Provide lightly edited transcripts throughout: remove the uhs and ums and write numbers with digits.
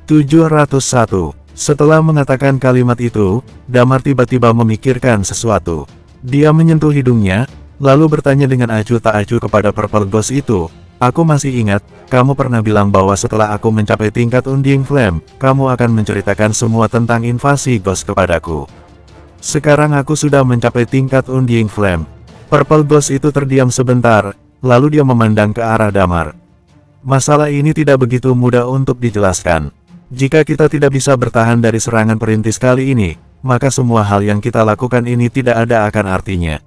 701. Setelah mengatakan kalimat itu, Damar tiba-tiba memikirkan sesuatu. Dia menyentuh hidungnya, lalu bertanya dengan acuh tak acuh kepada Purple Ghost itu. Aku masih ingat, kamu pernah bilang bahwa setelah aku mencapai tingkat Undying Flame, kamu akan menceritakan semua tentang invasi Ghost kepadaku. Sekarang aku sudah mencapai tingkat Undying Flame. Purple Ghost itu terdiam sebentar, lalu dia memandang ke arah Damar. Masalah ini tidak begitu mudah untuk dijelaskan. Jika kita tidak bisa bertahan dari serangan perintis kali ini, maka semua hal yang kita lakukan ini tidak ada akan artinya.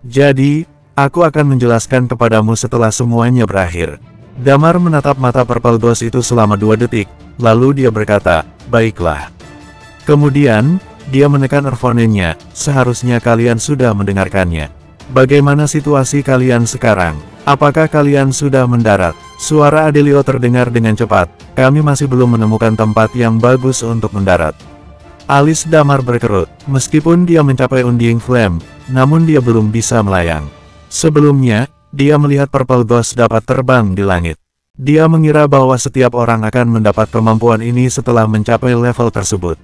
Jadi, aku akan menjelaskan kepadamu setelah semuanya berakhir. Damar menatap mata Purple Ghost itu selama 2 detik, lalu dia berkata, baiklah. Kemudian, dia menekan earphone-nya, seharusnya kalian sudah mendengarkannya. Bagaimana situasi kalian sekarang? Apakah kalian sudah mendarat? Suara Adelio terdengar dengan cepat, kami masih belum menemukan tempat yang bagus untuk mendarat. Alis Damar berkerut, meskipun dia mencapai Undying Flame, namun dia belum bisa melayang. Sebelumnya, dia melihat Purple Ghost dapat terbang di langit. Dia mengira bahwa setiap orang akan mendapat kemampuan ini setelah mencapai level tersebut.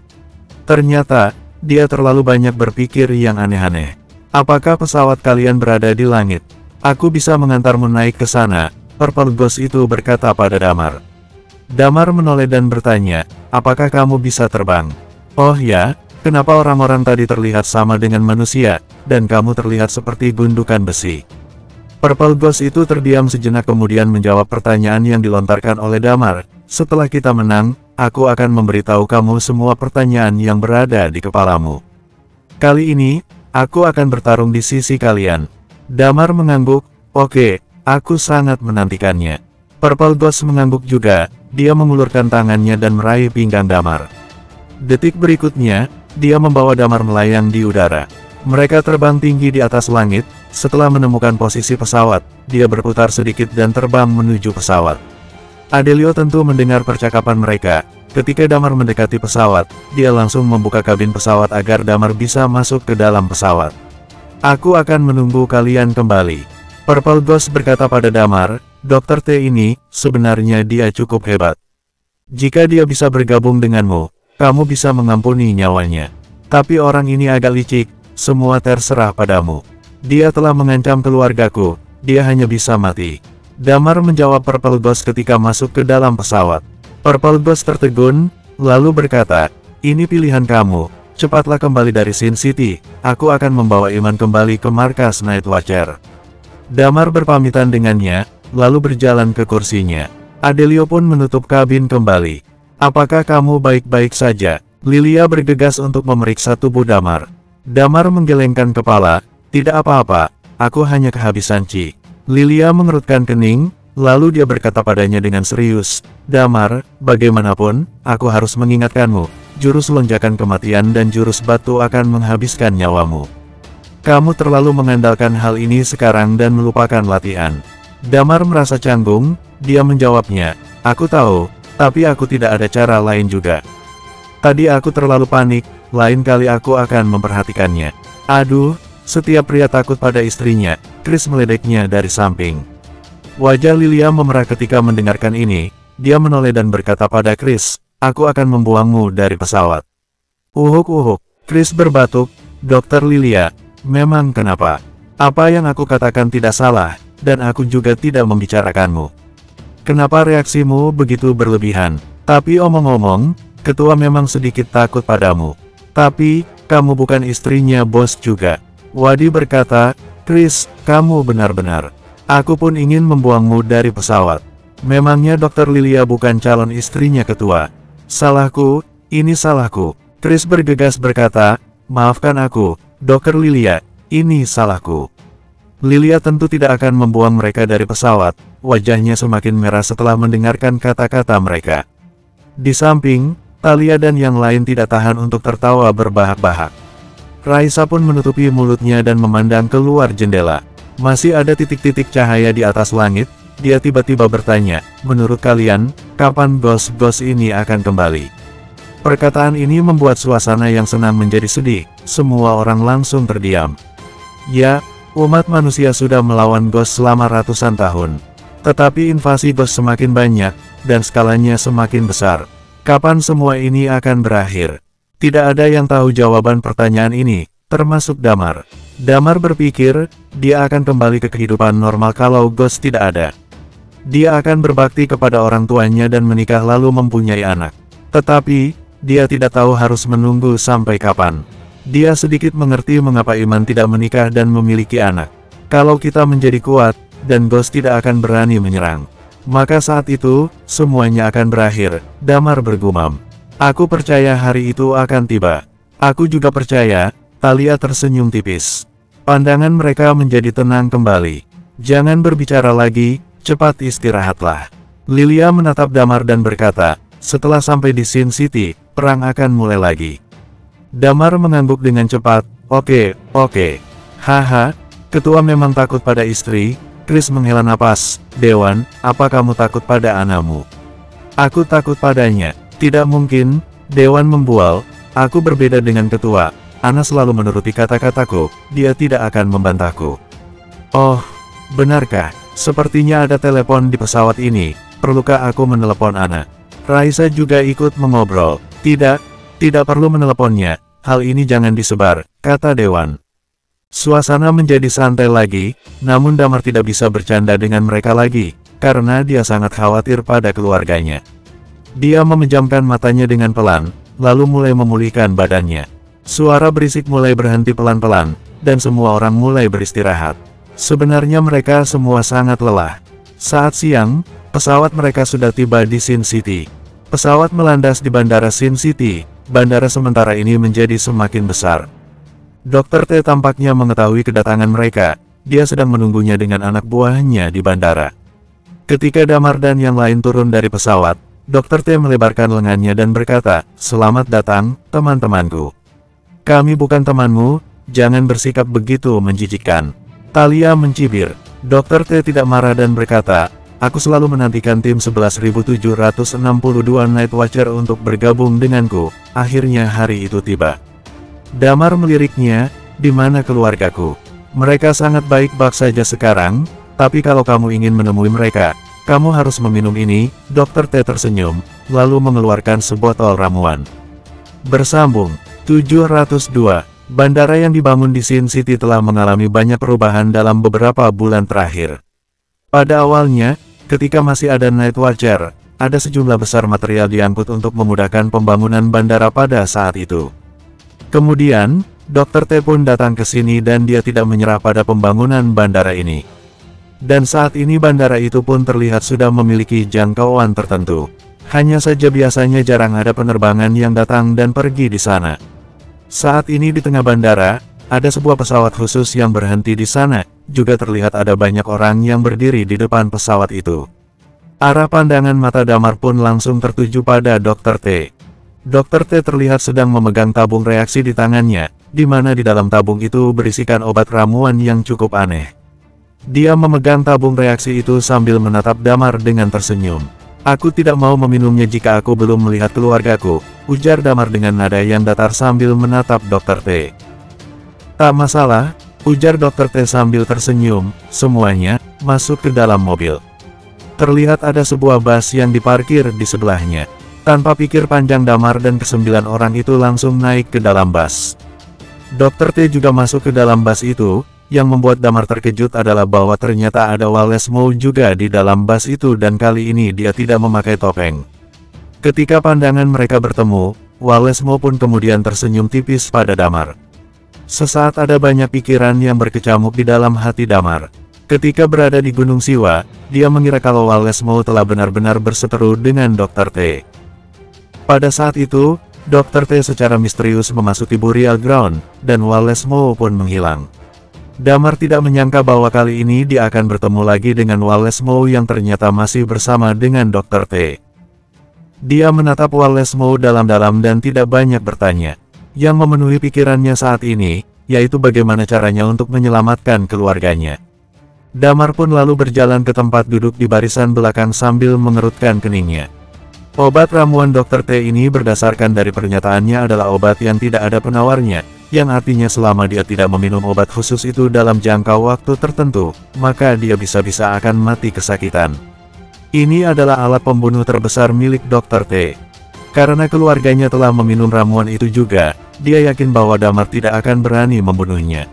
Ternyata, dia terlalu banyak berpikir yang aneh-aneh. Apakah pesawat kalian berada di langit? Aku bisa mengantarmu naik ke sana, Purple Ghost itu berkata pada Damar. Damar menoleh dan bertanya, apakah kamu bisa terbang? Oh ya, kenapa orang-orang tadi terlihat sama dengan manusia, dan kamu terlihat seperti gundukan besi? Purple Ghost itu terdiam sejenak kemudian menjawab pertanyaan yang dilontarkan oleh Damar. Setelah kita menang, aku akan memberitahu kamu semua pertanyaan yang berada di kepalamu. Kali ini, aku akan bertarung di sisi kalian. Damar mengangguk, oke, aku sangat menantikannya. Purple Ghost mengangguk juga, dia mengulurkan tangannya dan meraih pinggang Damar. Detik berikutnya, dia membawa Damar melayang di udara. Mereka terbang tinggi di atas langit, setelah menemukan posisi pesawat, dia berputar sedikit dan terbang menuju pesawat. Adelio tentu mendengar percakapan mereka. Ketika Damar mendekati pesawat, dia langsung membuka kabin pesawat agar Damar bisa masuk ke dalam pesawat. Aku akan menunggu kalian kembali. Purple Ghost berkata pada Damar, Dr. T ini, sebenarnya dia cukup hebat. Jika dia bisa bergabung denganmu, kamu bisa mengampuni nyawanya. Tapi orang ini agak licik, semua terserah padamu. Dia telah mengancam keluargaku, dia hanya bisa mati. Damar menjawab Purple Ghost ketika masuk ke dalam pesawat. Purple Ghost tertegun, lalu berkata, ini pilihan kamu, cepatlah kembali dari Sin City, aku akan membawa Iman kembali ke markas Night Watcher. Damar berpamitan dengannya, lalu berjalan ke kursinya. Adelio pun menutup kabin kembali. Apakah kamu baik-baik saja? Lilia bergegas untuk memeriksa tubuh Damar. Damar menggelengkan kepala, tidak apa-apa, aku hanya kehabisan Qi. Lilia mengerutkan kening, lalu dia berkata padanya dengan serius, Damar, bagaimanapun, aku harus mengingatkanmu, jurus lonjakan kematian dan jurus batu akan menghabiskan nyawamu. Kamu terlalu mengandalkan hal ini sekarang dan melupakan latihan. Damar merasa canggung, dia menjawabnya, aku tahu, tapi aku tidak ada cara lain juga. Tadi aku terlalu panik, lain kali aku akan memperhatikannya. Aduh, setiap pria takut pada istrinya, Chris meledeknya dari samping. Wajah Lilia memerah ketika mendengarkan ini, dia menoleh dan berkata pada Chris, aku akan membuangmu dari pesawat. Uhuk-uhuk, Chris berbatuk, Dokter Lilia, memang kenapa? Apa yang aku katakan tidak salah, dan aku juga tidak membicarakanmu. Kenapa reaksimu begitu berlebihan? Tapi omong-omong, ketua memang sedikit takut padamu. Tapi, kamu bukan istrinya bos juga. Wadi berkata, Chris, kamu benar-benar. Aku pun ingin membuangmu dari pesawat. Memangnya Dokter Lilia bukan calon istrinya ketua? Salahku, ini salahku. Chris bergegas berkata, maafkan aku, Dokter Lilia, ini salahku. Lilia tentu tidak akan membuang mereka dari pesawat, wajahnya semakin merah setelah mendengarkan kata-kata mereka. Di samping, Talia dan yang lain tidak tahan untuk tertawa berbahak-bahak. Raisa pun menutupi mulutnya dan memandang keluar jendela. Masih ada titik-titik cahaya di atas langit, dia tiba-tiba bertanya, menurut kalian, kapan ghost-ghost ini akan kembali? Perkataan ini membuat suasana yang senang menjadi sedih, semua orang langsung terdiam. Ya, umat manusia sudah melawan ghost selama ratusan tahun. Tetapi invasi ghost semakin banyak, dan skalanya semakin besar. Kapan semua ini akan berakhir? Tidak ada yang tahu jawaban pertanyaan ini, termasuk Damar. Damar berpikir, dia akan kembali ke kehidupan normal kalau Ghost tidak ada. Dia akan berbakti kepada orang tuanya dan menikah lalu mempunyai anak. Tetapi, dia tidak tahu harus menunggu sampai kapan. Dia sedikit mengerti mengapa Iman tidak menikah dan memiliki anak. Kalau kita menjadi kuat, dan Ghost tidak akan berani menyerang, maka saat itu, semuanya akan berakhir, Damar bergumam. Aku percaya hari itu akan tiba. Aku juga percaya, Talia tersenyum tipis. Pandangan mereka menjadi tenang kembali. Jangan berbicara lagi, cepat istirahatlah. Lilia menatap Damar dan berkata, setelah sampai di Sin City, perang akan mulai lagi. Damar mengangguk dengan cepat, oke. Haha, ketua memang takut pada istri. Chris menghela napas, Dewan, apa kamu takut pada anakmu? Aku takut padanya. Tidak mungkin, Dewan membual, aku berbeda dengan ketua. Ana selalu menuruti kata-kataku, dia tidak akan membantahku. Oh, benarkah? Sepertinya ada telepon di pesawat ini, perlukah aku menelepon Ana? Raisa juga ikut mengobrol. Tidak perlu meneleponnya, hal ini jangan disebar, kata Dewan. Suasana menjadi santai lagi, namun Damar tidak bisa bercanda dengan mereka lagi, karena dia sangat khawatir pada keluarganya. Dia memejamkan matanya dengan pelan, lalu mulai memulihkan badannya. Suara berisik mulai berhenti pelan-pelan, dan semua orang mulai beristirahat. Sebenarnya mereka semua sangat lelah. Saat siang, pesawat mereka sudah tiba di Sin City. Pesawat melandas di Bandara Sin City, bandara sementara ini menjadi semakin besar. Dr. T tampaknya mengetahui kedatangan mereka, dia sedang menunggunya dengan anak buahnya di bandara. Ketika Damar dan yang lain turun dari pesawat, Dr. T melebarkan lengannya dan berkata, selamat datang, teman-temanku. Kami bukan temanmu, jangan bersikap begitu menjijikkan. Talia mencibir. Dr. T tidak marah dan berkata, aku selalu menantikan tim 11.762 Night Watcher untuk bergabung denganku, akhirnya hari itu tiba. Damar meliriknya, di mana keluargaku? Mereka sangat baik-baik saja sekarang, tapi kalau kamu ingin menemui mereka, kamu harus meminum ini. Dr. T tersenyum, lalu mengeluarkan sebotol ramuan. Bersambung, 702. Bandara yang dibangun di Sin City telah mengalami banyak perubahan dalam beberapa bulan terakhir. Pada awalnya, ketika masih ada Night Watcher, ada sejumlah besar material diangkut untuk memudahkan pembangunan bandara pada saat itu. Kemudian, Dr. T pun datang ke sini dan dia tidak menyerah pada pembangunan bandara ini. Dan saat ini bandara itu pun terlihat sudah memiliki jangkauan tertentu. Hanya saja biasanya jarang ada penerbangan yang datang dan pergi di sana. Saat ini di tengah bandara, ada sebuah pesawat khusus yang berhenti di sana, juga terlihat ada banyak orang yang berdiri di depan pesawat itu. Arah pandangan mata Damar pun langsung tertuju pada Dr. T. Dr. T terlihat sedang memegang tabung reaksi di tangannya, di mana di dalam tabung itu berisikan obat ramuan yang cukup aneh. Dia memegang tabung reaksi itu sambil menatap Damar dengan tersenyum. Aku tidak mau meminumnya jika aku belum melihat keluargaku, ujar Damar dengan nada yang datar sambil menatap Dr. T. Tak masalah, ujar Dr. T sambil tersenyum, semuanya, masuk ke dalam mobil. Terlihat ada sebuah bus yang diparkir di sebelahnya. Tanpa pikir panjang Damar dan ke-9 orang itu langsung naik ke dalam bus. Dr. T juga masuk ke dalam bus itu, yang membuat Damar terkejut adalah bahwa ternyata ada Wallace Moe juga di dalam bus itu dan kali ini dia tidak memakai topeng. Ketika pandangan mereka bertemu, Wallace Moe pun kemudian tersenyum tipis pada Damar. Sesaat ada banyak pikiran yang berkecamuk di dalam hati Damar. Ketika berada di Gunung Siwa, dia mengira kalau Wallace Moe telah benar-benar berseteru dengan Dr. T. Pada saat itu, Dr. T secara misterius memasuki Burial Ground, dan Wallace Moe pun menghilang. Damar tidak menyangka bahwa kali ini dia akan bertemu lagi dengan Wallace Moe yang ternyata masih bersama dengan Dr. T. Dia menatap Wallace Moe dalam-dalam dan tidak banyak bertanya. Yang memenuhi pikirannya saat ini, yaitu bagaimana caranya untuk menyelamatkan keluarganya. Damar pun lalu berjalan ke tempat duduk di barisan belakang sambil mengerutkan keningnya. Obat ramuan Dr. T ini berdasarkan dari pernyataannya adalah obat yang tidak ada penawarnya, yang artinya selama dia tidak meminum obat khusus itu dalam jangka waktu tertentu, maka dia bisa-bisa akan mati kesakitan. Ini adalah alat pembunuh terbesar milik Dr. T. Karena keluarganya telah meminum ramuan itu juga, dia yakin bahwa Damar tidak akan berani membunuhnya.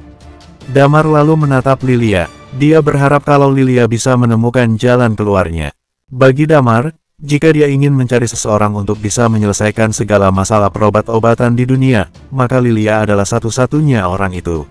Damar lalu menatap Lilia. Dia berharap kalau Lilia bisa menemukan jalan keluarnya. Bagi Damar, jika dia ingin mencari seseorang untuk bisa menyelesaikan segala masalah perobat-obatan di dunia, maka Lilia adalah satu-satunya orang itu.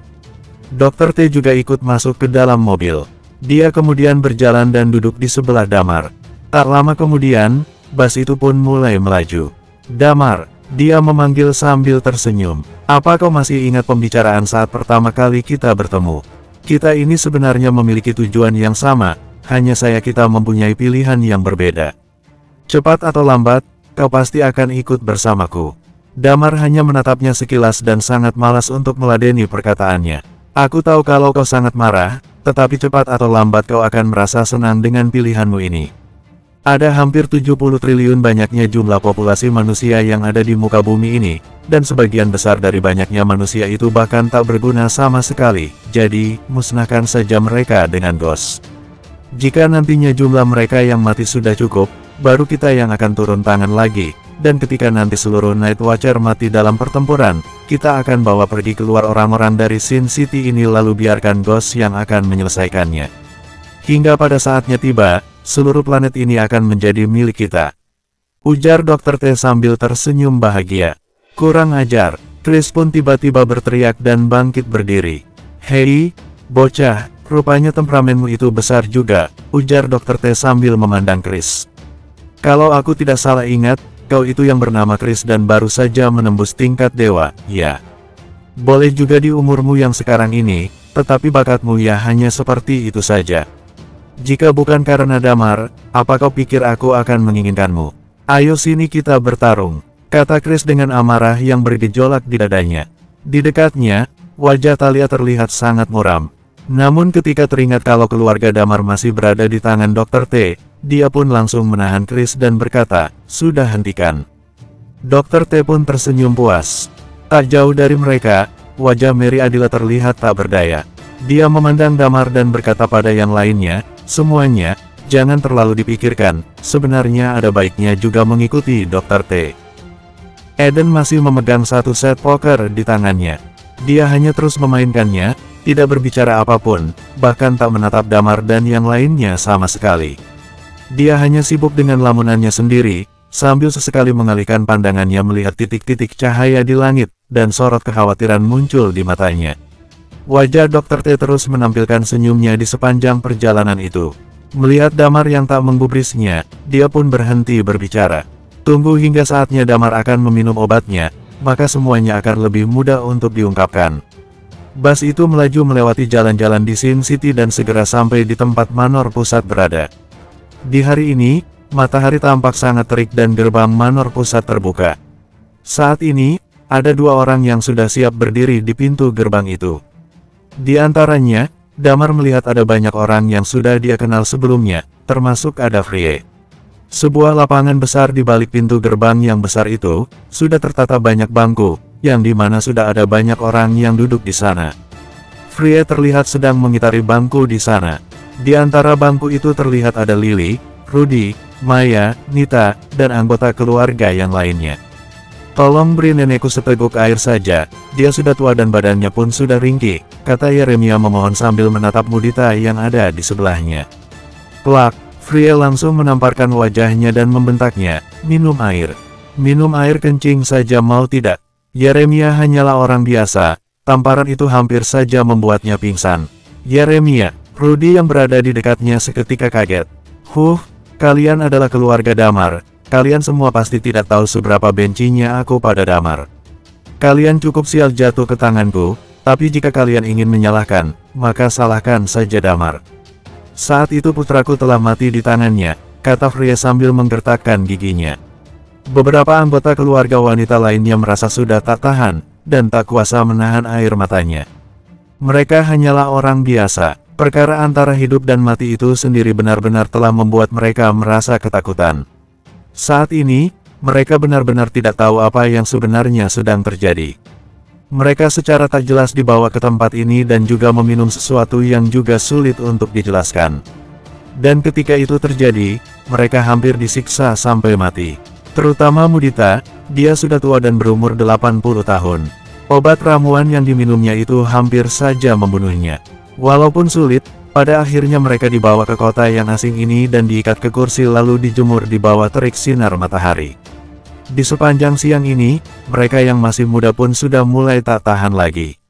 Dr. T juga ikut masuk ke dalam mobil. Dia kemudian berjalan dan duduk di sebelah Damar. Tak lama kemudian, bus itu pun mulai melaju. Damar, dia memanggil sambil tersenyum. Apa kau masih ingat pembicaraan saat pertama kali kita bertemu? Kita ini sebenarnya memiliki tujuan yang sama, hanya kita mempunyai pilihan yang berbeda. Cepat atau lambat, kau pasti akan ikut bersamaku. Damar hanya menatapnya sekilas dan sangat malas untuk meladeni perkataannya. Aku tahu kalau kau sangat marah, tetapi cepat atau lambat kau akan merasa senang dengan pilihanmu ini. Ada hampir 70 triliun banyaknya jumlah populasi manusia yang ada di muka bumi ini, dan sebagian besar dari banyaknya manusia itu bahkan tak berguna sama sekali, jadi, musnahkan saja mereka dengan ghost. Jika nantinya jumlah mereka yang mati sudah cukup, baru kita yang akan turun tangan lagi, dan ketika nanti seluruh Night Watcher mati dalam pertempuran, kita akan bawa pergi keluar orang-orang dari Sin City ini lalu biarkan ghost yang akan menyelesaikannya. Hingga pada saatnya tiba, seluruh planet ini akan menjadi milik kita. Ujar Dr. T sambil tersenyum bahagia. Kurang ajar, Chris pun tiba-tiba berteriak dan bangkit berdiri. Hei, bocah, rupanya temperamenmu itu besar juga, ujar Dr. T sambil memandang Chris. Kalau aku tidak salah ingat, kau itu yang bernama Chris dan baru saja menembus tingkat dewa, ya. Boleh juga di umurmu yang sekarang ini, tetapi bakatmu ya hanya seperti itu saja. Jika bukan karena Damar, apa kau pikir aku akan menginginkanmu? Ayo sini kita bertarung, kata Chris dengan amarah yang bergejolak di dadanya. Di dekatnya, wajah Talia terlihat sangat muram. Namun ketika teringat kalau keluarga Damar masih berada di tangan Dr. T, dia pun langsung menahan Chris dan berkata, sudah hentikan. Dr. T pun tersenyum puas. Tak jauh dari mereka, wajah Mary Adila terlihat tak berdaya. Dia memandang Damar dan berkata pada yang lainnya, semuanya, jangan terlalu dipikirkan, sebenarnya ada baiknya juga mengikuti Dr. T. Eden masih memegang satu set poker di tangannya. Dia hanya terus memainkannya, tidak berbicara apapun, bahkan tak menatap Damar dan yang lainnya sama sekali. Dia hanya sibuk dengan lamunannya sendiri, sambil sesekali mengalihkan pandangannya melihat titik-titik cahaya di langit, dan sorot kekhawatiran muncul di matanya. Wajah Dr. T terus menampilkan senyumnya di sepanjang perjalanan itu. Melihat Damar yang tak menggubrisnya, dia pun berhenti berbicara. Tunggu hingga saatnya Damar akan meminum obatnya, maka semuanya akan lebih mudah untuk diungkapkan. Bus itu melaju melewati jalan-jalan di Sin City dan segera sampai di tempat Manor Pusat berada. Di hari ini, matahari tampak sangat terik dan gerbang Manor Pusat terbuka. Saat ini, ada dua orang yang sudah siap berdiri di pintu gerbang itu. Di antaranya, Damar melihat ada banyak orang yang sudah dia kenal sebelumnya, termasuk ada Frye. Sebuah lapangan besar di balik pintu gerbang yang besar itu, sudah tertata banyak bangku, yang dimana sudah ada banyak orang yang duduk di sana. Frye terlihat sedang mengitari bangku di sana. Di antara bangku itu terlihat ada Lily, Rudy, Maya, Nita, dan anggota keluarga yang lainnya. Tolong beri nenekku seteguk air saja, dia sudah tua dan badannya pun sudah ringkih, kata Yeremia memohon sambil menatap Mudita yang ada di sebelahnya. Plak, Frye langsung menamparkan wajahnya dan membentaknya, minum air. Minum air kencing saja mau tidak? Yeremia hanyalah orang biasa, tamparan itu hampir saja membuatnya pingsan. Yeremia, Rudy yang berada di dekatnya seketika kaget. Kalian adalah keluarga Damar. Kalian semua pasti tidak tahu seberapa bencinya aku pada Damar. Kalian cukup sial jatuh ke tanganku, tapi jika kalian ingin menyalahkan, maka salahkan saja Damar. Saat itu putraku telah mati di tangannya, kata Frye sambil menggertakkan giginya. Beberapa anggota keluarga wanita lainnya merasa sudah tak tahan, dan tak kuasa menahan air matanya. Mereka hanyalah orang biasa, perkara antara hidup dan mati itu sendiri benar-benar telah membuat mereka merasa ketakutan. Saat ini, mereka benar-benar tidak tahu apa yang sebenarnya sedang terjadi. Mereka secara tak jelas dibawa ke tempat ini dan juga meminum sesuatu yang juga sulit untuk dijelaskan. Dan ketika itu terjadi, mereka hampir disiksa sampai mati. Terutama Mudita, dia sudah tua dan berumur 80 tahun. Obat ramuan yang diminumnya itu hampir saja membunuhnya. Walaupun sulit, pada akhirnya mereka dibawa ke kota yang asing ini dan diikat ke kursi lalu dijemur di bawah terik sinar matahari. Di sepanjang siang ini, mereka yang masih muda pun sudah mulai tak tahan lagi.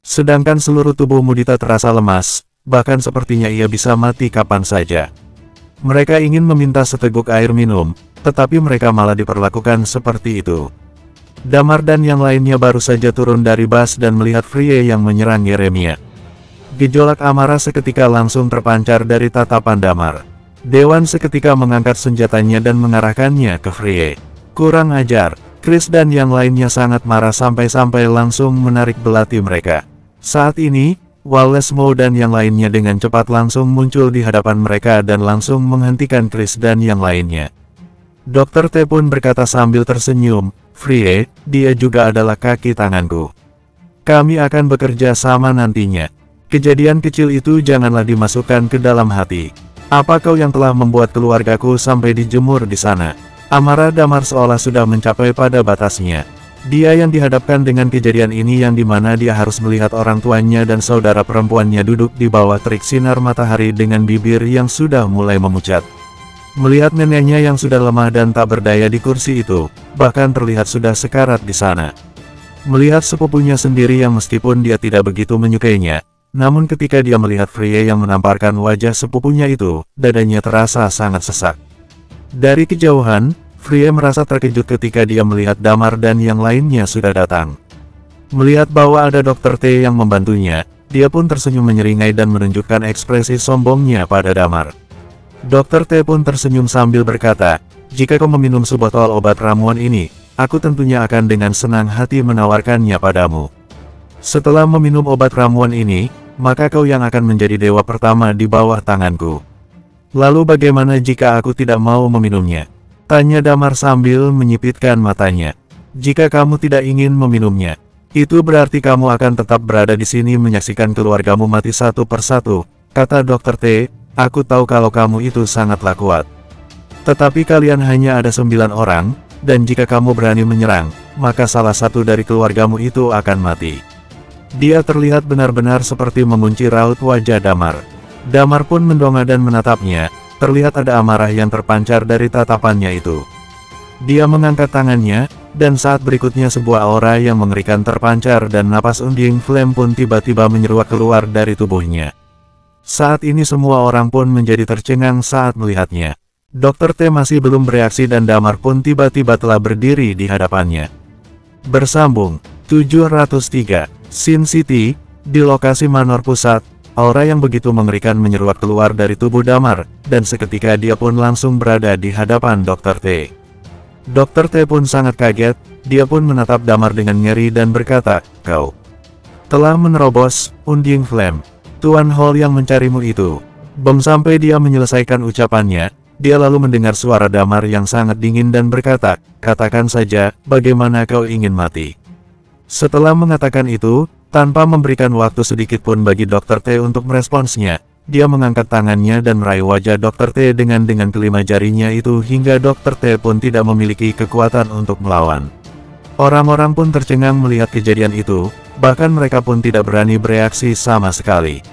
Sedangkan seluruh tubuh Mudita terasa lemas, bahkan sepertinya ia bisa mati kapan saja. Mereka ingin meminta seteguk air minum, tetapi mereka malah diperlakukan seperti itu. Damar dan yang lainnya baru saja turun dari bus dan melihat Frye yang menyerang Yeremia. Gejolak amarah seketika langsung terpancar dari tatapan Damar. Dewan seketika mengangkat senjatanya dan mengarahkannya ke Frye. Kurang ajar, Chris dan yang lainnya sangat marah sampai-sampai langsung menarik belati mereka. Saat ini, Wallace Moe dan yang lainnya dengan cepat langsung muncul di hadapan mereka dan langsung menghentikan Chris dan yang lainnya. Dr. T pun berkata sambil tersenyum, "Frye, dia juga adalah kaki tanganku. Kami akan bekerja sama nantinya. Kejadian kecil itu janganlah dimasukkan ke dalam hati. Apa kau yang telah membuat keluargaku sampai dijemur di sana?" Amarah Damar seolah sudah mencapai pada batasnya. Dia yang dihadapkan dengan kejadian ini yang dimana dia harus melihat orang tuanya dan saudara perempuannya duduk di bawah terik sinar matahari dengan bibir yang sudah mulai memucat. Melihat neneknya yang sudah lemah dan tak berdaya di kursi itu, bahkan terlihat sudah sekarat di sana. Melihat sepupunya sendiri yang meskipun dia tidak begitu menyukainya, namun ketika dia melihat Frye yang menamparkan wajah sepupunya itu, dadanya terasa sangat sesak. Dari kejauhan, Frye merasa terkejut ketika dia melihat Damar dan yang lainnya sudah datang. Melihat bahwa ada Dr. T yang membantunya, dia pun tersenyum menyeringai dan menunjukkan ekspresi sombongnya pada Damar. Dr. T pun tersenyum sambil berkata, "Jika kau meminum sebotol obat ramuan ini, aku tentunya akan dengan senang hati menawarkannya padamu. Setelah meminum obat ramuan ini, maka kau yang akan menjadi dewa pertama di bawah tanganku." "Lalu bagaimana jika aku tidak mau meminumnya?" tanya Damar sambil menyipitkan matanya. "Jika kamu tidak ingin meminumnya, itu berarti kamu akan tetap berada di sini menyaksikan keluargamu mati satu persatu," kata Dr. T. "Aku tahu kalau kamu itu sangatlah kuat. Tetapi kalian hanya ada 9 orang, dan jika kamu berani menyerang, maka salah satu dari keluargamu itu akan mati." Dia terlihat benar-benar seperti mengunci raut wajah Damar. Damar pun mendongak dan menatapnya, terlihat ada amarah yang terpancar dari tatapannya itu. Dia mengangkat tangannya, dan saat berikutnya sebuah aura yang mengerikan terpancar dan napas Undying Flame pun tiba-tiba menyeruak keluar dari tubuhnya. Saat ini semua orang pun menjadi tercengang saat melihatnya. Dr. T masih belum bereaksi dan Damar pun tiba-tiba telah berdiri di hadapannya. Bersambung 703, Sin City, di lokasi Manor Pusat. Aura yang begitu mengerikan menyeruak keluar dari tubuh Damar, dan seketika dia pun langsung berada di hadapan Dr. T. Dr. T pun sangat kaget, dia pun menatap Damar dengan ngeri dan berkata, "Kau telah menerobos, Undying Flame. Tuan Hall yang mencarimu itu." Belum sampai dia menyelesaikan ucapannya, dia lalu mendengar suara Damar yang sangat dingin dan berkata, "Katakan saja, bagaimana kau ingin mati?" Setelah mengatakan itu, tanpa memberikan waktu sedikit pun bagi Dr. T untuk meresponsnya, dia mengangkat tangannya dan meraih wajah Dr. T dengan kelima jarinya itu hingga Dr. T pun tidak memiliki kekuatan untuk melawan. Orang-orang pun tercengang melihat kejadian itu, bahkan mereka pun tidak berani bereaksi sama sekali.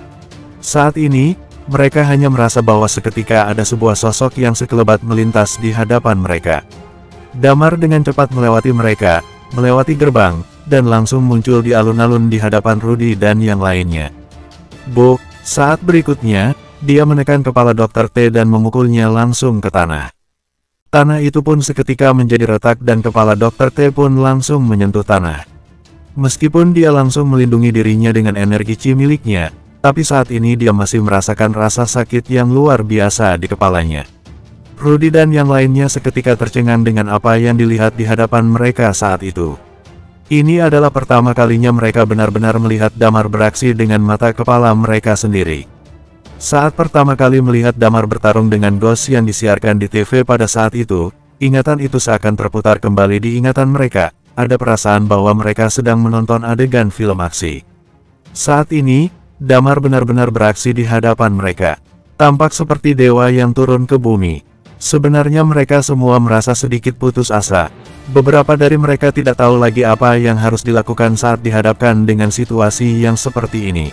Saat ini, mereka hanya merasa bahwa seketika ada sebuah sosok yang sekelebat melintas di hadapan mereka. Damar dengan cepat melewati mereka, melewati gerbang, dan langsung muncul di alun-alun di hadapan Rudy dan yang lainnya. Saat berikutnya, dia menekan kepala Dr. T dan memukulnya langsung ke tanah. Tanah itu pun seketika menjadi retak dan kepala Dr. T pun langsung menyentuh tanah. Meskipun dia langsung melindungi dirinya dengan energi chi miliknya, tapi saat ini dia masih merasakan rasa sakit yang luar biasa di kepalanya. Rudy dan yang lainnya seketika tercengang dengan apa yang dilihat di hadapan mereka saat itu. Ini adalah pertama kalinya mereka benar-benar melihat Damar beraksi dengan mata kepala mereka sendiri. Saat pertama kali melihat Damar bertarung dengan Ghost yang disiarkan di TV pada saat itu, ingatan itu seakan terputar kembali di ingatan mereka, ada perasaan bahwa mereka sedang menonton adegan film aksi. Saat ini, Damar benar-benar beraksi di hadapan mereka. Tampak seperti dewa yang turun ke bumi. Sebenarnya mereka semua merasa sedikit putus asa. Beberapa dari mereka tidak tahu lagi apa yang harus dilakukan saat dihadapkan dengan situasi yang seperti ini.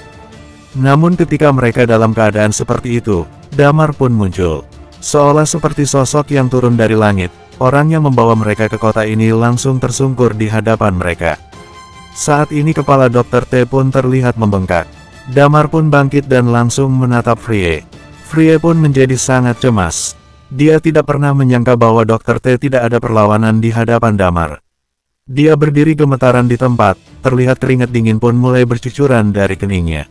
Namun ketika mereka dalam keadaan seperti itu, Damar pun muncul. Seolah seperti sosok yang turun dari langit, orang yang membawa mereka ke kota ini langsung tersungkur di hadapan mereka. Saat ini kepala Dr. T pun terlihat membengkak. Damar pun bangkit dan langsung menatap Frie. Frie pun menjadi sangat cemas. Dia tidak pernah menyangka bahwa Dr. T tidak ada perlawanan di hadapan Damar. Dia berdiri gemetaran di tempat, terlihat keringat dingin pun mulai bercucuran dari keningnya.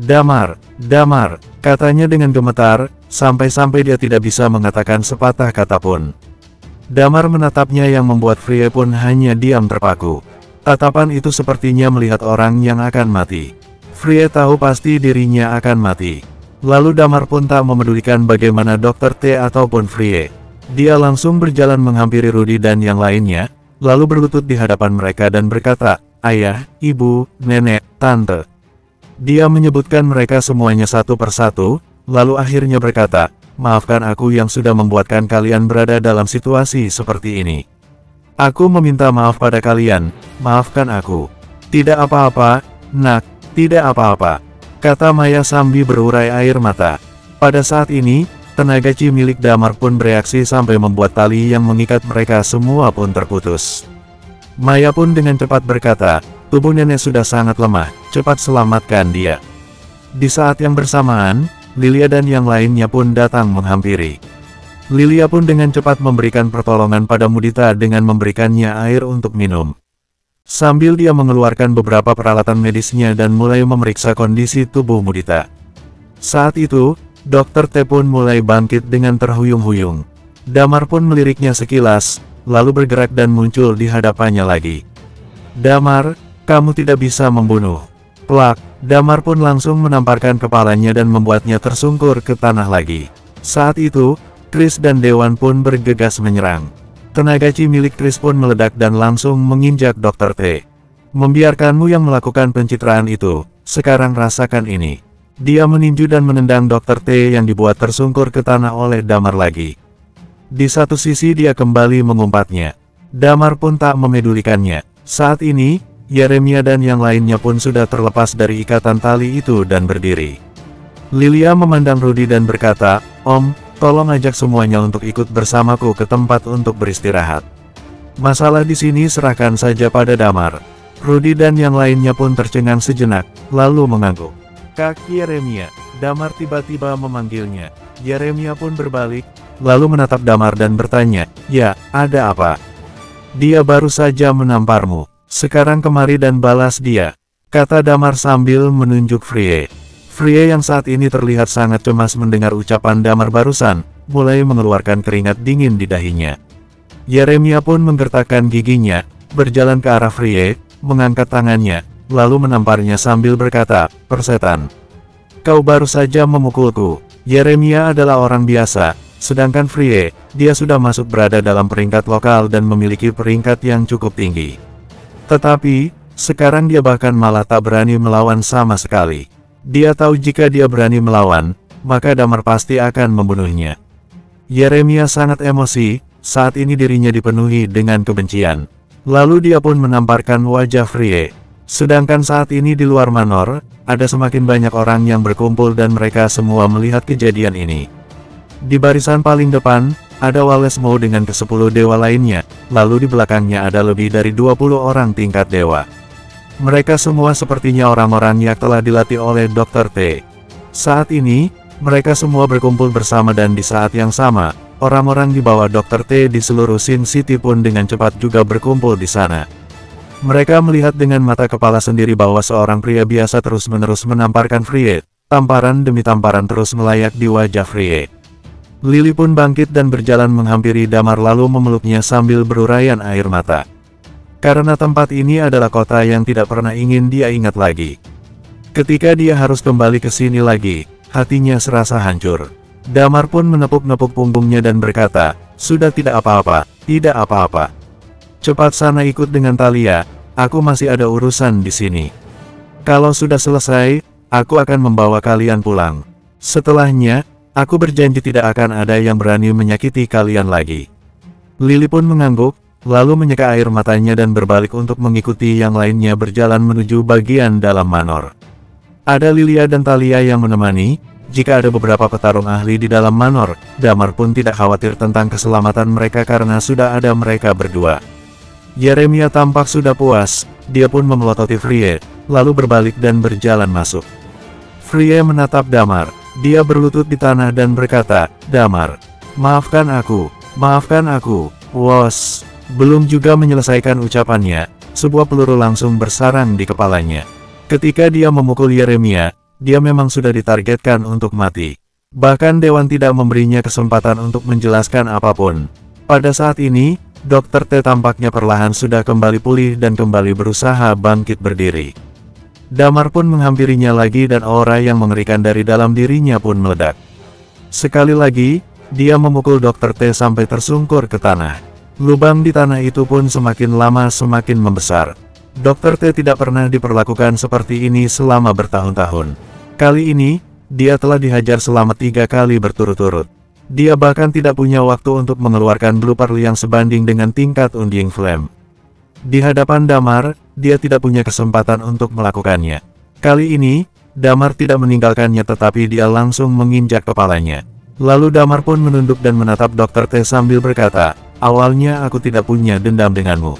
Damar, Damar, katanya dengan gemetar, sampai-sampai dia tidak bisa mengatakan sepatah kata pun. Damar menatapnya yang membuat Frie pun hanya diam terpaku. Tatapan itu sepertinya melihat orang yang akan mati. Frie tahu pasti dirinya akan mati. Lalu Damar pun tak memedulikan bagaimana Dr. T ataupun Frie. Dia langsung berjalan menghampiri Rudy dan yang lainnya, lalu berlutut di hadapan mereka dan berkata, "Ayah, ibu, nenek, tante." Dia menyebutkan mereka semuanya satu persatu, lalu akhirnya berkata, "Maafkan aku yang sudah membuatkan kalian berada dalam situasi seperti ini. Aku meminta maaf pada kalian, maafkan aku." "Tidak apa-apa, nak, tidak apa-apa," kata Maya sambil berurai air mata. Pada saat ini, tenaga Chi milik Damar pun bereaksi sampai membuat tali yang mengikat mereka semua pun terputus. Maya pun dengan cepat berkata, "Tubuh nenek sudah sangat lemah, cepat selamatkan dia." Di saat yang bersamaan, Lilia dan yang lainnya pun datang menghampiri. Lilia pun dengan cepat memberikan pertolongan pada Mudita dengan memberikannya air untuk minum. Sambil dia mengeluarkan beberapa peralatan medisnya dan mulai memeriksa kondisi tubuh Mudita. Saat itu, Dr. T pun mulai bangkit dengan terhuyung-huyung. Damar pun meliriknya sekilas, lalu bergerak dan muncul di hadapannya lagi. "Damar, kamu tidak bisa membunuh." Plak, Damar pun langsung menamparkan kepalanya dan membuatnya tersungkur ke tanah lagi. Saat itu, Chris dan Dewan pun bergegas menyerang. Tenaga Chi milik Chris pun meledak dan langsung menginjak Dr. T. "Membiarkanmu yang melakukan pencitraan itu, sekarang rasakan ini." Dia meninju dan menendang Dr. T yang dibuat tersungkur ke tanah oleh Damar lagi. Di satu sisi dia kembali mengumpatnya. Damar pun tak memedulikannya. Saat ini, Yeremia dan yang lainnya pun sudah terlepas dari ikatan tali itu dan berdiri. Lilia memandang Rudy dan berkata, "Om, tolong ajak semuanya untuk ikut bersamaku ke tempat untuk beristirahat. Masalah di sini serahkan saja pada Damar." Rudy dan yang lainnya pun tercengang sejenak, lalu mengangguk. "Kak Yeremia." Damar tiba-tiba memanggilnya. Yeremia pun berbalik, lalu menatap Damar dan bertanya, "Ya, ada apa?" "Dia baru saja menamparmu. Sekarang kemari dan balas dia," kata Damar sambil menunjuk Frie. Frie yang saat ini terlihat sangat cemas mendengar ucapan Damar barusan, mulai mengeluarkan keringat dingin di dahinya. Yeremia pun menggertakkan giginya, berjalan ke arah Frie, mengangkat tangannya, lalu menamparnya sambil berkata, "Persetan. Kau baru saja memukulku." Yeremia adalah orang biasa, sedangkan Frie, dia sudah masuk berada dalam peringkat lokal dan memiliki peringkat yang cukup tinggi. Tetapi, sekarang dia bahkan malah tak berani melawan sama sekali. Dia tahu jika dia berani melawan, maka Damar pasti akan membunuhnya. Yeremia sangat emosi, saat ini dirinya dipenuhi dengan kebencian. Lalu dia pun menamparkan wajah Frie. Sedangkan saat ini di luar Manor, ada semakin banyak orang yang berkumpul dan mereka semua melihat kejadian ini. Di barisan paling depan, ada Wallace Mo dengan ke-10 dewa lainnya, lalu di belakangnya ada lebih dari 20 orang tingkat dewa. Mereka semua sepertinya orang-orang yang telah dilatih oleh Dr. T. Saat ini, mereka semua berkumpul bersama dan di saat yang sama, orang-orang di bawah Dr. T di seluruh Sin City pun dengan cepat juga berkumpul di sana. Mereka melihat dengan mata kepala sendiri bahwa seorang pria biasa terus-menerus menamparkan Frie. Tamparan demi tamparan terus melayak di wajah Frie. Lily pun bangkit dan berjalan menghampiri Damar lalu memeluknya sambil berurayan air mata. Karena tempat ini adalah kota yang tidak pernah ingin dia ingat lagi. Ketika dia harus kembali ke sini lagi, hatinya serasa hancur. Damar pun menepuk-nepuk punggungnya dan berkata, "Sudah tidak apa-apa, tidak apa-apa. Cepat sana ikut dengan Talia, aku masih ada urusan di sini. Kalau sudah selesai, aku akan membawa kalian pulang." Setelahnya, Aku berjanji tidak akan ada yang berani menyakiti kalian lagi. Lily pun mengangguk, lalu menyeka air matanya dan berbalik untuk mengikuti yang lainnya berjalan menuju bagian dalam manor. Ada Lilia dan Thalia yang menemani. Jika ada beberapa petarung ahli di dalam manor, Damar pun tidak khawatir tentang keselamatan mereka karena sudah ada mereka berdua. Yeremia tampak sudah puas, dia pun memelototi Frye, lalu berbalik dan berjalan masuk. Frye menatap Damar, dia berlutut di tanah dan berkata, "Damar, maafkan aku, maafkan aku." Wos, belum juga menyelesaikan ucapannya, sebuah peluru langsung bersarang di kepalanya. Ketika dia memukul Yeremia, dia memang sudah ditargetkan untuk mati. Bahkan Dewan tidak memberinya kesempatan untuk menjelaskan apapun. Pada saat ini, Dr. T tampaknya perlahan sudah kembali pulih dan kembali berusaha bangkit berdiri. Damar pun menghampirinya lagi dan aura yang mengerikan dari dalam dirinya pun meledak. Sekali lagi, dia memukul Dr. T sampai tersungkur ke tanah. Lubang di tanah itu pun semakin lama semakin membesar. Dr. T tidak pernah diperlakukan seperti ini selama bertahun-tahun. Kali ini, dia telah dihajar selama 3 kali berturut-turut. Dia bahkan tidak punya waktu untuk mengeluarkan blue pearl yang sebanding dengan tingkat Undying Flame. Di hadapan Damar, dia tidak punya kesempatan untuk melakukannya. Kali ini, Damar tidak meninggalkannya tetapi dia langsung menginjak kepalanya. Lalu Damar pun menunduk dan menatap Dr. T sambil berkata, "Awalnya aku tidak punya dendam denganmu.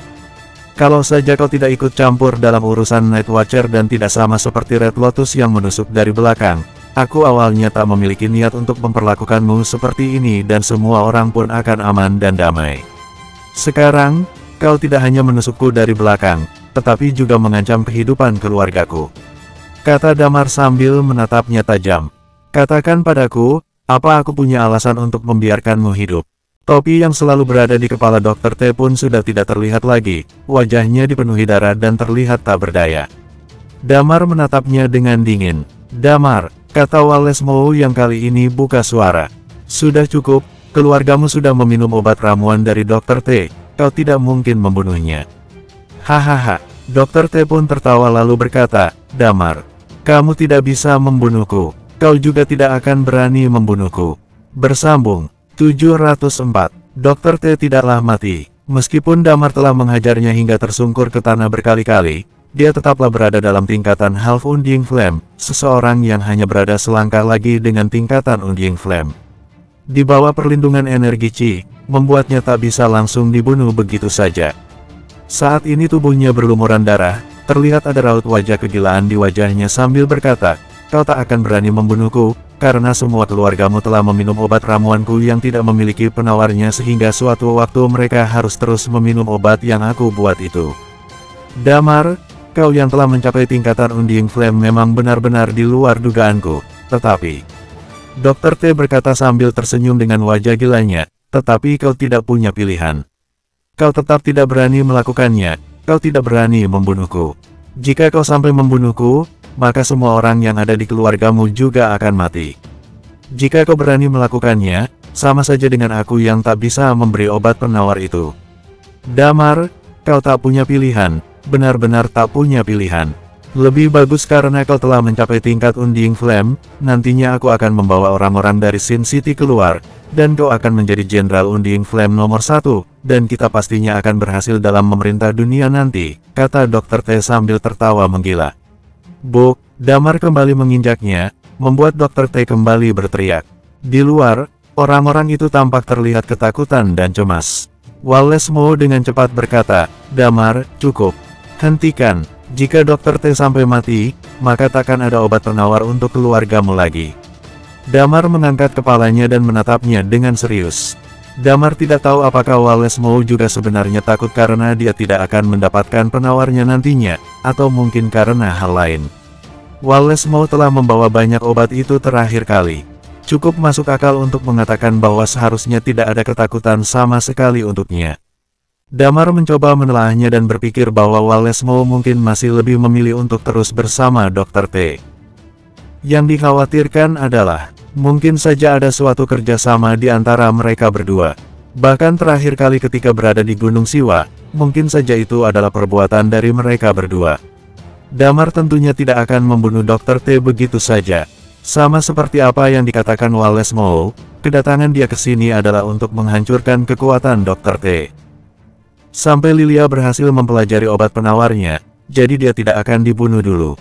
Kalau saja kau tidak ikut campur dalam urusan Night Watcher dan tidak sama seperti Red Lotus yang menusuk dari belakang, aku awalnya tak memiliki niat untuk memperlakukanmu seperti ini dan semua orang pun akan aman dan damai. Sekarang, kau tidak hanya menusukku dari belakang, tetapi juga mengancam kehidupan keluargaku." Kata Damar sambil menatapnya tajam. "Katakan padaku, apa aku punya alasan untuk membiarkanmu hidup?" Topi yang selalu berada di kepala Dr. T pun sudah tidak terlihat lagi, wajahnya dipenuhi darah dan terlihat tak berdaya. Damar menatapnya dengan dingin. "Damar," kata Wallace Moe yang kali ini buka suara. "Sudah cukup, keluargamu sudah meminum obat ramuan dari Dr. T, kau tidak mungkin membunuhnya." "Hahaha." Dr. T pun tertawa lalu berkata, "Damar, kamu tidak bisa membunuhku, kau juga tidak akan berani membunuhku." Bersambung 704. Dr. T tidaklah mati. Meskipun Damar telah menghajarnya hingga tersungkur ke tanah berkali-kali, dia tetaplah berada dalam tingkatan Half Undying Flame, seseorang yang hanya berada selangkah lagi dengan tingkatan Undying Flame. Di bawah perlindungan energi Qi, membuatnya tak bisa langsung dibunuh begitu saja. Saat ini tubuhnya berlumuran darah, terlihat ada raut wajah kegilaan di wajahnya sambil berkata, "Kau tak akan berani membunuhku, karena semua keluargamu telah meminum obat ramuanku yang tidak memiliki penawarnya sehingga suatu waktu mereka harus terus meminum obat yang aku buat itu. Damar, kau yang telah mencapai tingkatan Undying Flame memang benar-benar di luar dugaanku, tetapi..." Dr. T berkata sambil tersenyum dengan wajah gilanya, "Tetapi kau tidak punya pilihan. Kau tetap tidak berani melakukannya, kau tidak berani membunuhku. Jika kau sampai membunuhku, maka semua orang yang ada di keluargamu juga akan mati. Jika kau berani melakukannya, sama saja dengan aku yang tak bisa memberi obat penawar itu. Damar, kau tak punya pilihan, benar-benar tak punya pilihan. Lebih bagus karena kau telah mencapai tingkat Undying Flame, nantinya aku akan membawa orang-orang dari Sin City keluar, dan kau akan menjadi Jenderal Undying Flame nomor 1, dan kita pastinya akan berhasil dalam memerintah dunia nanti," kata Dr. T sambil tertawa menggila. "Buk!" Damar kembali menginjaknya, membuat Dr. T kembali berteriak. Di luar, orang-orang itu tampak terlihat ketakutan dan cemas. Wallace Moe dengan cepat berkata, "Damar, cukup. Hentikan. Jika Dr. T sampai mati, maka takkan ada obat penawar untuk keluargamu lagi." Damar mengangkat kepalanya dan menatapnya dengan serius. Damar tidak tahu apakah Wallace Moe juga sebenarnya takut karena dia tidak akan mendapatkan penawarnya nantinya, atau mungkin karena hal lain. Wallace Moe telah membawa banyak obat itu terakhir kali. Cukup masuk akal untuk mengatakan bahwa seharusnya tidak ada ketakutan sama sekali untuknya. Damar mencoba menelaahnya dan berpikir bahwa Wallace Moe mungkin masih lebih memilih untuk terus bersama Dr. T. Yang dikhawatirkan adalah, mungkin saja ada suatu kerjasama di antara mereka berdua. Bahkan terakhir kali ketika berada di Gunung Siwa, mungkin saja itu adalah perbuatan dari mereka berdua. Damar tentunya tidak akan membunuh Dr. T begitu saja. Sama seperti apa yang dikatakan Wallace Moe, kedatangan dia ke sini adalah untuk menghancurkan kekuatan Dr. T. Sampai Lilia berhasil mempelajari obat penawarnya, jadi dia tidak akan dibunuh dulu.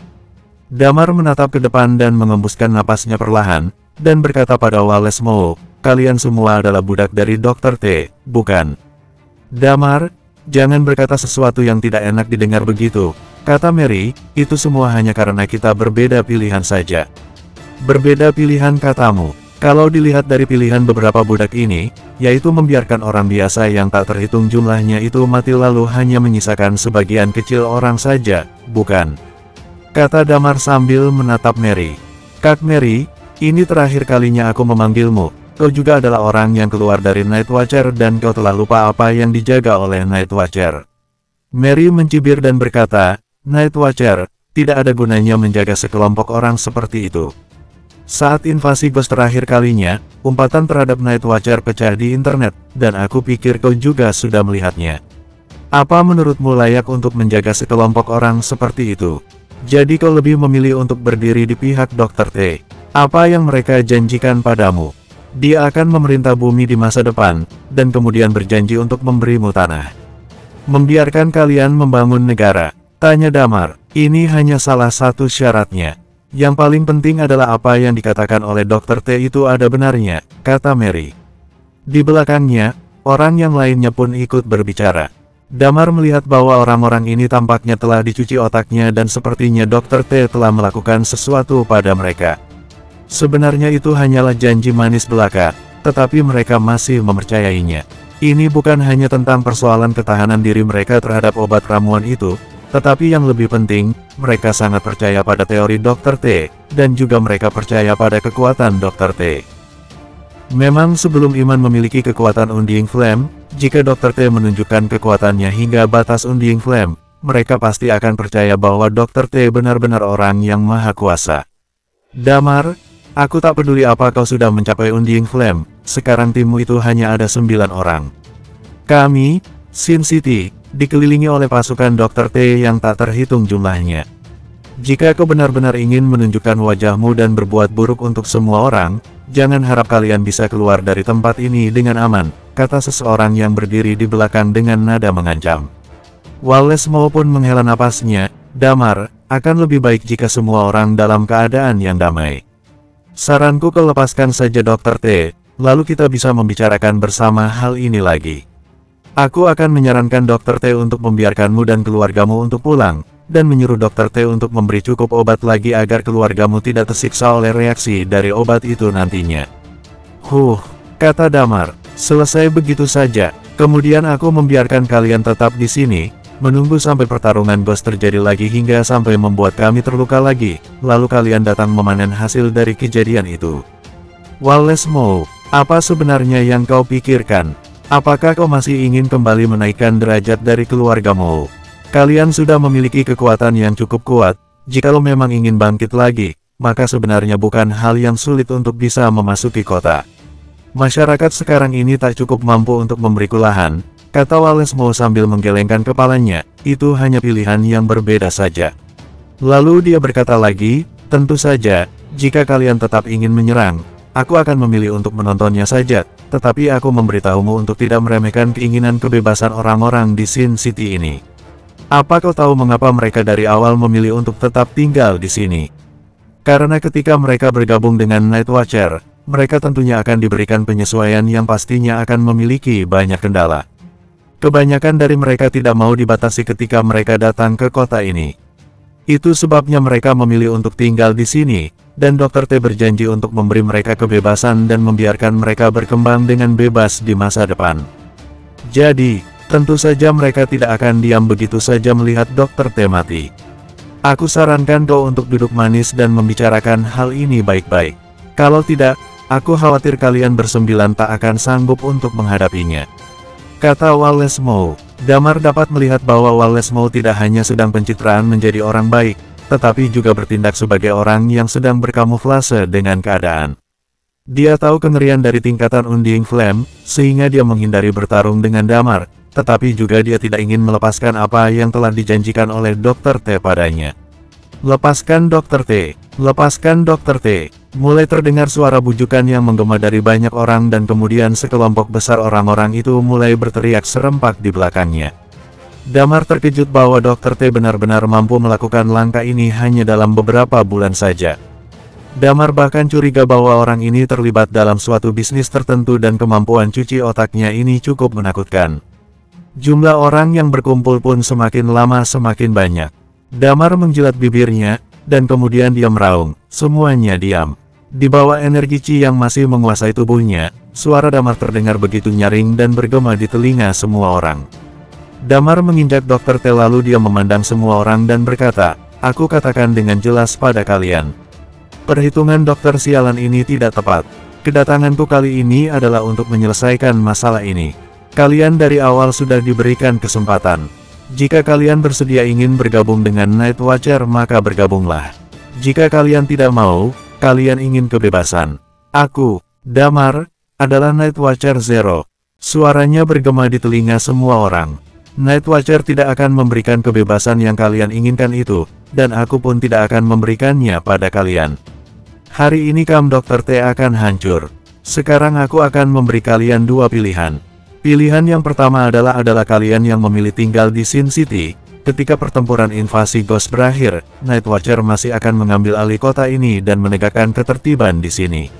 Damar menatap ke depan dan mengembuskan napasnya perlahan, dan berkata pada Wallace Moe, kalian semua adalah budak dari Dr. T, bukan? Damar, jangan berkata sesuatu yang tidak enak didengar begitu, kata Mary, itu semua hanya karena kita berbeda pilihan saja. Berbeda pilihan katamu. Kalau dilihat dari pilihan beberapa budak ini, yaitu membiarkan orang biasa yang tak terhitung jumlahnya itu mati lalu hanya menyisakan sebagian kecil orang saja, bukan? Kata Damar sambil menatap Mary. Kak Mary, ini terakhir kalinya aku memanggilmu, kau juga adalah orang yang keluar dari Night Watcher dan kau telah lupa apa yang dijaga oleh Night Watcher. Mary mencibir dan berkata, Night Watcher, tidak ada gunanya menjaga sekelompok orang seperti itu. Saat invasi Ghost terakhir kalinya, umpatan terhadap Night Watcher pecah di internet, dan aku pikir kau juga sudah melihatnya. Apa menurutmu layak untuk menjaga sekelompok orang seperti itu? Jadi kau lebih memilih untuk berdiri di pihak Dr. T. Apa yang mereka janjikan padamu? Dia akan memerintah bumi di masa depan, dan kemudian berjanji untuk memberimu tanah. Membiarkan kalian membangun negara, tanya Damar, ini hanya salah satu syaratnya. Yang paling penting adalah apa yang dikatakan oleh Dr. T itu ada benarnya, kata Mary. Di belakangnya, orang yang lainnya pun ikut berbicara. Damar melihat bahwa orang-orang ini tampaknya telah dicuci otaknya dan sepertinya Dr. T telah melakukan sesuatu pada mereka. Sebenarnya itu hanyalah janji manis belaka, tetapi mereka masih mempercayainya. Ini bukan hanya tentang persoalan ketahanan diri mereka terhadap obat ramuan itu, tetapi yang lebih penting, mereka sangat percaya pada teori Dr. T, dan juga mereka percaya pada kekuatan Dr. T. Memang sebelum iman memiliki kekuatan Undying Flame, jika Dr. T menunjukkan kekuatannya hingga batas Undying Flame, mereka pasti akan percaya bahwa Dr. T benar-benar orang yang maha kuasa. Damar, aku tak peduli apa kau sudah mencapai Undying Flame, sekarang timmu itu hanya ada 9 orang. Kami, Sin City, dikelilingi oleh pasukan Dr. T yang tak terhitung jumlahnya. Jika kau benar-benar ingin menunjukkan wajahmu dan berbuat buruk untuk semua orang, jangan harap kalian bisa keluar dari tempat ini dengan aman, kata seseorang yang berdiri di belakang dengan nada mengancam. Wallace maupun menghela napasnya, Damar, akan lebih baik jika semua orang dalam keadaan yang damai. Saranku kau lepaskan saja Dr. T, lalu kita bisa membicarakan bersama hal ini lagi. Aku akan menyarankan Dr. T untuk membiarkanmu dan keluargamu untuk pulang, dan menyuruh Dr. T untuk memberi cukup obat lagi agar keluargamu tidak tersiksa oleh reaksi dari obat itu nantinya. Kata Damar, selesai begitu saja, kemudian aku membiarkan kalian tetap di sini, menunggu sampai pertarungan Ghost terjadi lagi hingga sampai membuat kami terluka lagi, lalu kalian datang memanen hasil dari kejadian itu. Wallace Moe, apa sebenarnya yang kau pikirkan? Apakah kau masih ingin kembali menaikkan derajat dari keluargamu? Kalian sudah memiliki kekuatan yang cukup kuat, jikalau memang ingin bangkit lagi, maka sebenarnya bukan hal yang sulit untuk bisa memasuki kota. Masyarakat sekarang ini tak cukup mampu untuk memberiku lahan, kata Wallace Moe sambil menggelengkan kepalanya, itu hanya pilihan yang berbeda saja. Lalu dia berkata lagi, tentu saja, jika kalian tetap ingin menyerang, aku akan memilih untuk menontonnya saja, tetapi aku memberitahumu untuk tidak meremehkan keinginan kebebasan orang-orang di Sin City ini. Apa kau tahu mengapa mereka dari awal memilih untuk tetap tinggal di sini? Karena ketika mereka bergabung dengan Night Watcher, mereka tentunya akan diberikan penyesuaian yang pastinya akan memiliki banyak kendala. Kebanyakan dari mereka tidak mau dibatasi ketika mereka datang ke kota ini. Itu sebabnya mereka memilih untuk tinggal di sini, dan Dr. T berjanji untuk memberi mereka kebebasan dan membiarkan mereka berkembang dengan bebas di masa depan. Jadi, tentu saja mereka tidak akan diam begitu saja melihat Dr. T mati. Aku sarankan kau untuk duduk manis dan membicarakan hal ini baik-baik. Kalau tidak, aku khawatir kalian bersembilan tak akan sanggup untuk menghadapinya. Kata Wallace Moe. Damar dapat melihat bahwa Wallace Moe tidak hanya sedang pencitraan menjadi orang baik, tetapi juga bertindak sebagai orang yang sedang berkamuflase dengan keadaan. Dia tahu kengerian dari tingkatan Undying Flame, sehingga dia menghindari bertarung dengan Damar, tetapi juga dia tidak ingin melepaskan apa yang telah dijanjikan oleh Dr. T padanya. Lepaskan Dr. T, Lepaskan Dr. T. Mulai terdengar suara bujukan yang menggema dari banyak orang dan kemudian sekelompok besar orang-orang itu mulai berteriak serempak di belakangnya. Damar terkejut bahwa Dr. T benar-benar mampu melakukan langkah ini hanya dalam beberapa bulan saja. Damar bahkan curiga bahwa orang ini terlibat dalam suatu bisnis tertentu dan kemampuan cuci otaknya ini cukup menakutkan. Jumlah orang yang berkumpul pun semakin lama semakin banyak. Damar menjilat bibirnya, dan kemudian dia meraung, semuanya diam. Di bawah energi Qi yang masih menguasai tubuhnya, suara Damar terdengar begitu nyaring dan bergema di telinga semua orang. Damar menginjak Dr. T lalu dia memandang semua orang dan berkata, "Aku katakan dengan jelas pada kalian. Perhitungan dokter sialan ini tidak tepat. Kedatanganku kali ini adalah untuk menyelesaikan masalah ini. Kalian dari awal sudah diberikan kesempatan. Jika kalian bersedia ingin bergabung dengan Night Watcher maka bergabunglah. Jika kalian tidak mau, kalian ingin kebebasan. Aku, Damar, adalah Night Watcher Zero." Suaranya bergema di telinga semua orang. Night Watcher tidak akan memberikan kebebasan yang kalian inginkan itu, dan aku pun tidak akan memberikannya pada kalian. Hari ini Kam Dr. T akan hancur. Sekarang aku akan memberi kalian dua pilihan. Pilihan yang pertama adalah kalian yang memilih tinggal di Sin City. Ketika pertempuran invasi Ghost berakhir, Night Watcher masih akan mengambil alih kota ini dan menegakkan ketertiban di sini.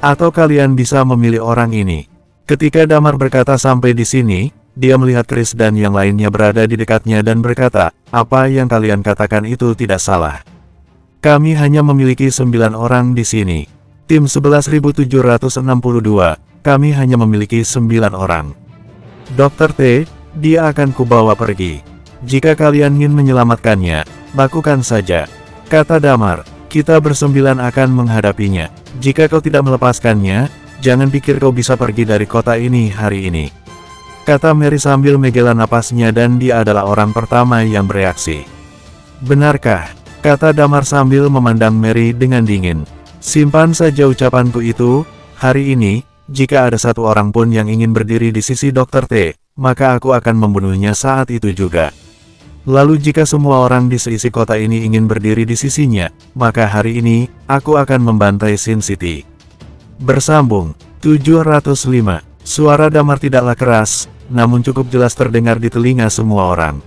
Atau kalian bisa memilih orang ini. Ketika Damar berkata sampai di sini, dia melihat Chris dan yang lainnya berada di dekatnya dan berkata, "Apa yang kalian katakan itu tidak salah. Kami hanya memiliki 9 orang di sini. Tim 11.762, kami hanya memiliki 9 orang. Dr. T, dia akan kubawa pergi. Jika kalian ingin menyelamatkannya, lakukan saja," kata Damar. "Kita bersembilan akan menghadapinya. Jika kau tidak melepaskannya, jangan pikir kau bisa pergi dari kota ini hari ini," kata Mary sambil menghela napasnya dan dia adalah orang pertama yang bereaksi. "Benarkah?" kata Damar sambil memandang Mary dengan dingin. "Simpan saja ucapanku itu, hari ini, jika ada satu orang pun yang ingin berdiri di sisi Dr. T, maka aku akan membunuhnya saat itu juga. Lalu jika semua orang di seisi kota ini ingin berdiri di sisinya, maka hari ini, aku akan membantai Sin City." Bersambung 705. Suara Damar tidaklah keras, namun cukup jelas terdengar di telinga semua orang.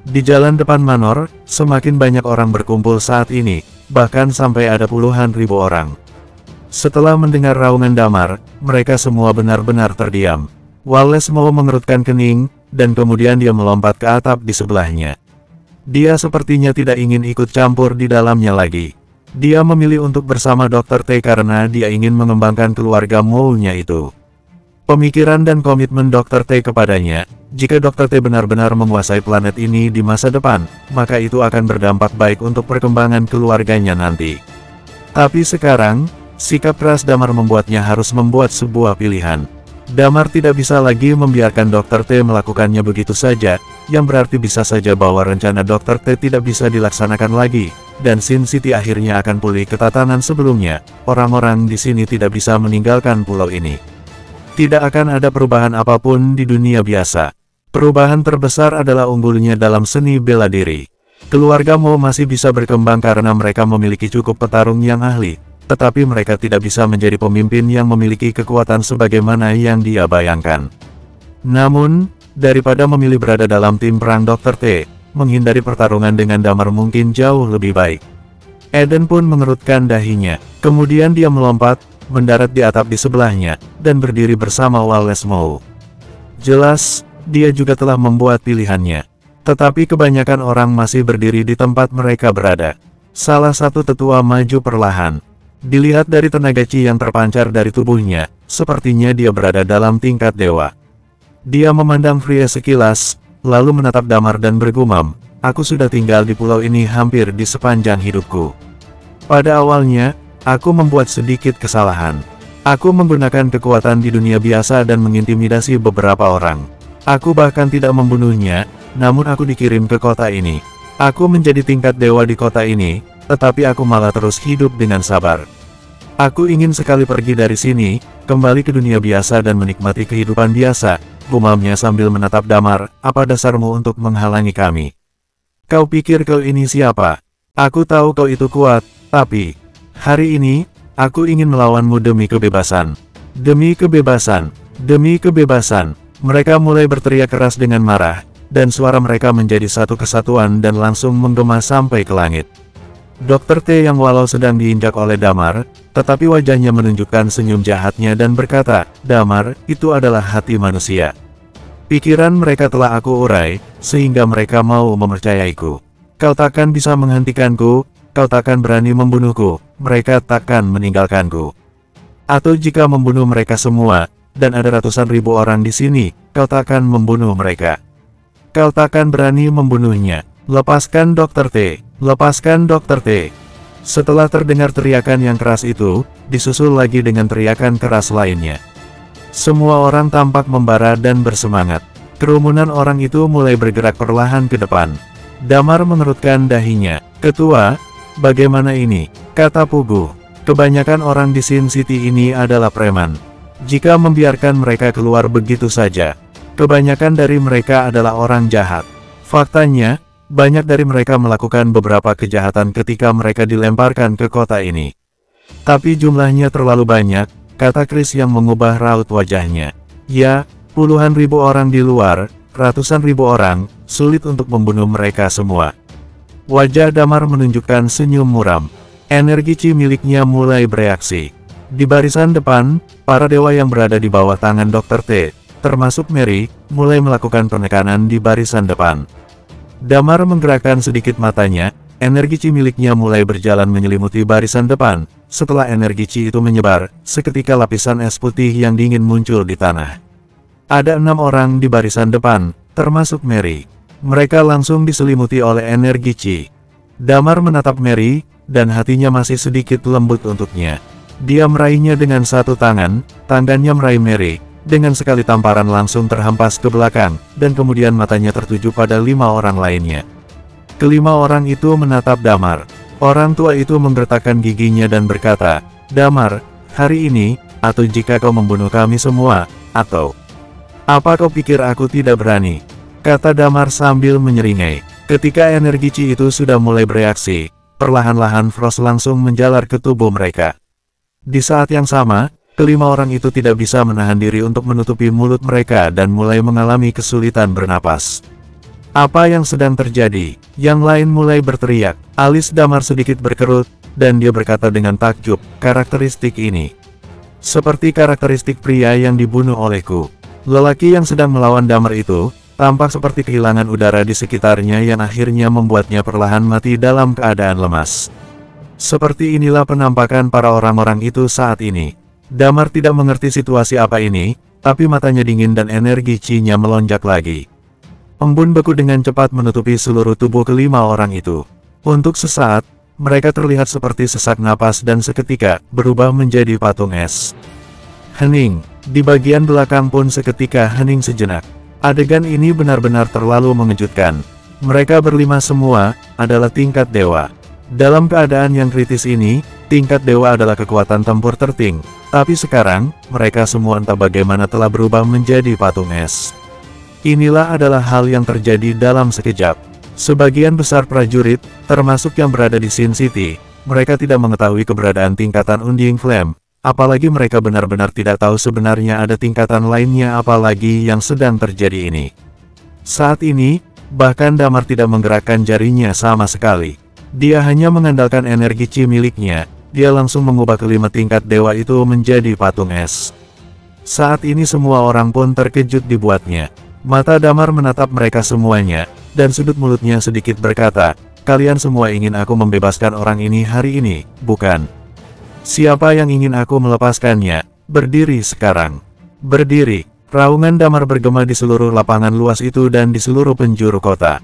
Di jalan depan Manor, semakin banyak orang berkumpul saat ini, bahkan sampai ada puluhan ribu orang. Setelah mendengar raungan Damar, mereka semua benar-benar terdiam. Wallace mau mengerutkan kening, dan kemudian dia melompat ke atap di sebelahnya. Dia sepertinya tidak ingin ikut campur di dalamnya lagi. Dia memilih untuk bersama Dr. T karena dia ingin mengembangkan keluarga Moule-nya itu. Pemikiran dan komitmen Dr. T kepadanya, jika Dr. T benar-benar menguasai planet ini di masa depan, maka itu akan berdampak baik untuk perkembangan keluarganya nanti. Tapi sekarang, sikap keras Damar membuatnya harus membuat sebuah pilihan. Damar tidak bisa lagi membiarkan Dr. T melakukannya begitu saja, yang berarti bisa saja bahwa rencana Dr. T tidak bisa dilaksanakan lagi, dan Sin City akhirnya akan pulih ke tatanan sebelumnya. Orang-orang di sini tidak bisa meninggalkan pulau ini. Tidak akan ada perubahan apapun di dunia biasa. Perubahan terbesar adalah unggulnya dalam seni bela diri. Keluarga Mo masih bisa berkembang karena mereka memiliki cukup petarung yang ahli, tetapi mereka tidak bisa menjadi pemimpin yang memiliki kekuatan sebagaimana yang dia bayangkan. Namun, daripada memilih berada dalam tim perang Dr. T, menghindari pertarungan dengan Damar mungkin jauh lebih baik. Eden pun mengerutkan dahinya, kemudian dia melompat, mendarat di atap di sebelahnya, dan berdiri bersama Wallace Moule. Jelas, dia juga telah membuat pilihannya. Tetapi kebanyakan orang masih berdiri di tempat mereka berada. Salah satu tetua maju perlahan. Dilihat dari tenaga Qi yang terpancar dari tubuhnya, sepertinya dia berada dalam tingkat dewa. Dia memandang Freya sekilas, lalu menatap Damar dan bergumam, "Aku sudah tinggal di pulau ini hampir di sepanjang hidupku. Pada awalnya, aku membuat sedikit kesalahan. Aku menggunakan kekuatan di dunia biasa dan mengintimidasi beberapa orang. Aku bahkan tidak membunuhnya, namun aku dikirim ke kota ini. Aku menjadi tingkat dewa di kota ini, tetapi aku malah terus hidup dengan sabar. Aku ingin sekali pergi dari sini, kembali ke dunia biasa dan menikmati kehidupan biasa," gumamnya sambil menatap Damar. "Apa dasarmu untuk menghalangi kami? Kau pikir kau ini siapa? Aku tahu kau itu kuat, Tapi, hari ini, aku ingin melawanmu demi kebebasan. Demi kebebasan, demi kebebasan. Mereka mulai berteriak keras dengan marah, dan suara mereka menjadi satu kesatuan dan langsung menggema sampai ke langit. Dr. T yang walau sedang diinjak oleh Damar, tetapi wajahnya menunjukkan senyum jahatnya dan berkata, "Damar, itu adalah hati manusia. Pikiran mereka telah aku urai, sehingga mereka mau mempercayaiku. Kau takkan bisa menghentikanku, kau takkan berani membunuhku, mereka takkan meninggalkanku. Atau jika membunuh mereka semua, dan ada ratusan ribu orang di sini, kau takkan membunuh mereka. Kau takkan berani membunuhnya. Lepaskan Dr. T, lepaskan Dr. T." Setelah terdengar teriakan yang keras itu, disusul lagi dengan teriakan keras lainnya. Semua orang tampak membara dan bersemangat. Kerumunan orang itu mulai bergerak perlahan ke depan. Damar mengerutkan dahinya. "Ketua, bagaimana ini?" kata Pugu. "Kebanyakan orang di Sin City ini adalah preman. Jika membiarkan mereka keluar begitu saja, kebanyakan dari mereka adalah orang jahat. Faktanya, banyak dari mereka melakukan beberapa kejahatan ketika mereka dilemparkan ke kota ini. Tapi jumlahnya terlalu banyak," kata Chris yang mengubah raut wajahnya. "Ya, puluhan ribu orang di luar, ratusan ribu orang, sulit untuk membunuh mereka semua." Wajah Damar menunjukkan senyum muram. Energi Chi miliknya mulai bereaksi. Di barisan depan, para dewa yang berada di bawah tangan Dr. T, termasuk Mary, mulai melakukan penekanan di barisan depan. Damar menggerakkan sedikit matanya, energi Chi miliknya mulai berjalan menyelimuti barisan depan. Setelah energi Chi itu menyebar, seketika lapisan es putih yang dingin muncul di tanah. Ada 6 orang di barisan depan, termasuk Mary. Mereka langsung diselimuti oleh energi Chi. Damar menatap Mary, dan hatinya masih sedikit lembut untuknya. Dia meraihnya dengan satu tangan, tangannya meraih Mary. Dengan sekali tamparan langsung terhempas ke belakang, dan kemudian matanya tertuju pada 5 orang lainnya. Kelima orang itu menatap Damar. Orang tua itu menggertakkan giginya dan berkata, "Damar, hari ini, atau jika kau membunuh kami semua, atau... Apa kau pikir aku tidak berani?" kata Damar sambil menyeringai. Ketika energi Chi itu sudah mulai bereaksi, perlahan-lahan Frost langsung menjalar ke tubuh mereka. Di saat yang sama, kelima orang itu tidak bisa menahan diri untuk menutupi mulut mereka dan mulai mengalami kesulitan bernapas. "Apa yang sedang terjadi?" Yang lain mulai berteriak. Alis Damar sedikit berkerut, dan dia berkata dengan takjub, "Karakteristik ini seperti karakteristik pria yang dibunuh olehku." Lelaki yang sedang melawan Damar itu, tampak seperti kehilangan udara di sekitarnya yang akhirnya membuatnya perlahan mati dalam keadaan lemas. Seperti inilah penampakan para orang-orang itu saat ini. Damar tidak mengerti situasi apa ini, tapi matanya dingin dan energi Chi-nya melonjak lagi. Embun beku dengan cepat menutupi seluruh tubuh kelima orang itu. Untuk sesaat, mereka terlihat seperti sesak napas dan seketika berubah menjadi patung es. Hening. Di bagian belakang pun seketika hening sejenak. Adegan ini benar-benar terlalu mengejutkan. Mereka berlima semua adalah tingkat dewa. Dalam keadaan yang kritis ini, tingkat dewa adalah kekuatan tempur tertinggi. Tapi sekarang, mereka semua entah bagaimana telah berubah menjadi patung es. Inilah adalah hal yang terjadi dalam sekejap. Sebagian besar prajurit, termasuk yang berada di Sin City, mereka tidak mengetahui keberadaan tingkatan Undying Flame, apalagi mereka benar-benar tidak tahu sebenarnya ada tingkatan lainnya apalagi yang sedang terjadi ini. Saat ini, bahkan Damar tidak menggerakkan jarinya sama sekali. Dia hanya mengandalkan energi Chi miliknya, dia langsung mengubah kelima tingkat dewa itu menjadi patung es. Saat ini semua orang pun terkejut dibuatnya. Mata Damar menatap mereka semuanya, dan sudut mulutnya sedikit berkata, "Kalian semua ingin aku membebaskan orang ini hari ini, bukan? Siapa yang ingin aku melepaskannya? Berdiri sekarang. Berdiri." Raungan Damar bergema di seluruh lapangan luas itu dan di seluruh penjuru kota.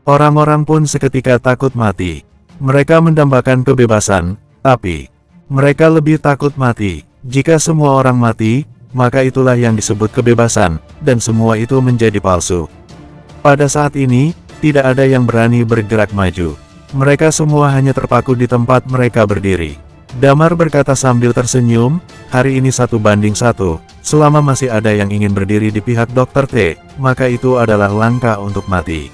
Orang-orang pun seketika takut mati. Mereka mendambakan kebebasan, tapi mereka lebih takut mati. Jika semua orang mati, maka itulah yang disebut kebebasan, dan semua itu menjadi palsu. Pada saat ini, tidak ada yang berani bergerak maju. Mereka semua hanya terpaku di tempat mereka berdiri. Damar berkata sambil tersenyum, "Hari ini 1-1, selama masih ada yang ingin berdiri di pihak Dr. T, maka itu adalah langkah untuk mati.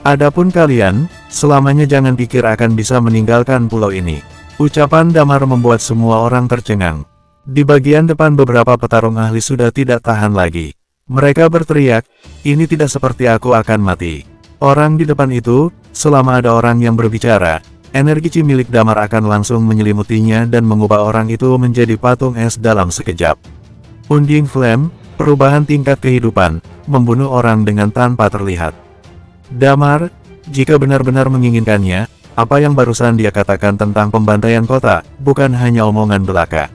Adapun kalian, selamanya jangan pikir akan bisa meninggalkan pulau ini." Ucapan Damar membuat semua orang tercengang. Di bagian depan beberapa petarung ahli sudah tidak tahan lagi. Mereka berteriak, ini tidak seperti aku akan mati. Orang di depan itu, selama ada orang yang berbicara, energi Qi milik Damar akan langsung menyelimutinya dan mengubah orang itu menjadi patung es dalam sekejap. Undying Flame, perubahan tingkat kehidupan, membunuh orang dengan tanpa terlihat. Damar, jika benar-benar menginginkannya, apa yang barusan dia katakan tentang pembantaian kota, bukan hanya omongan belaka.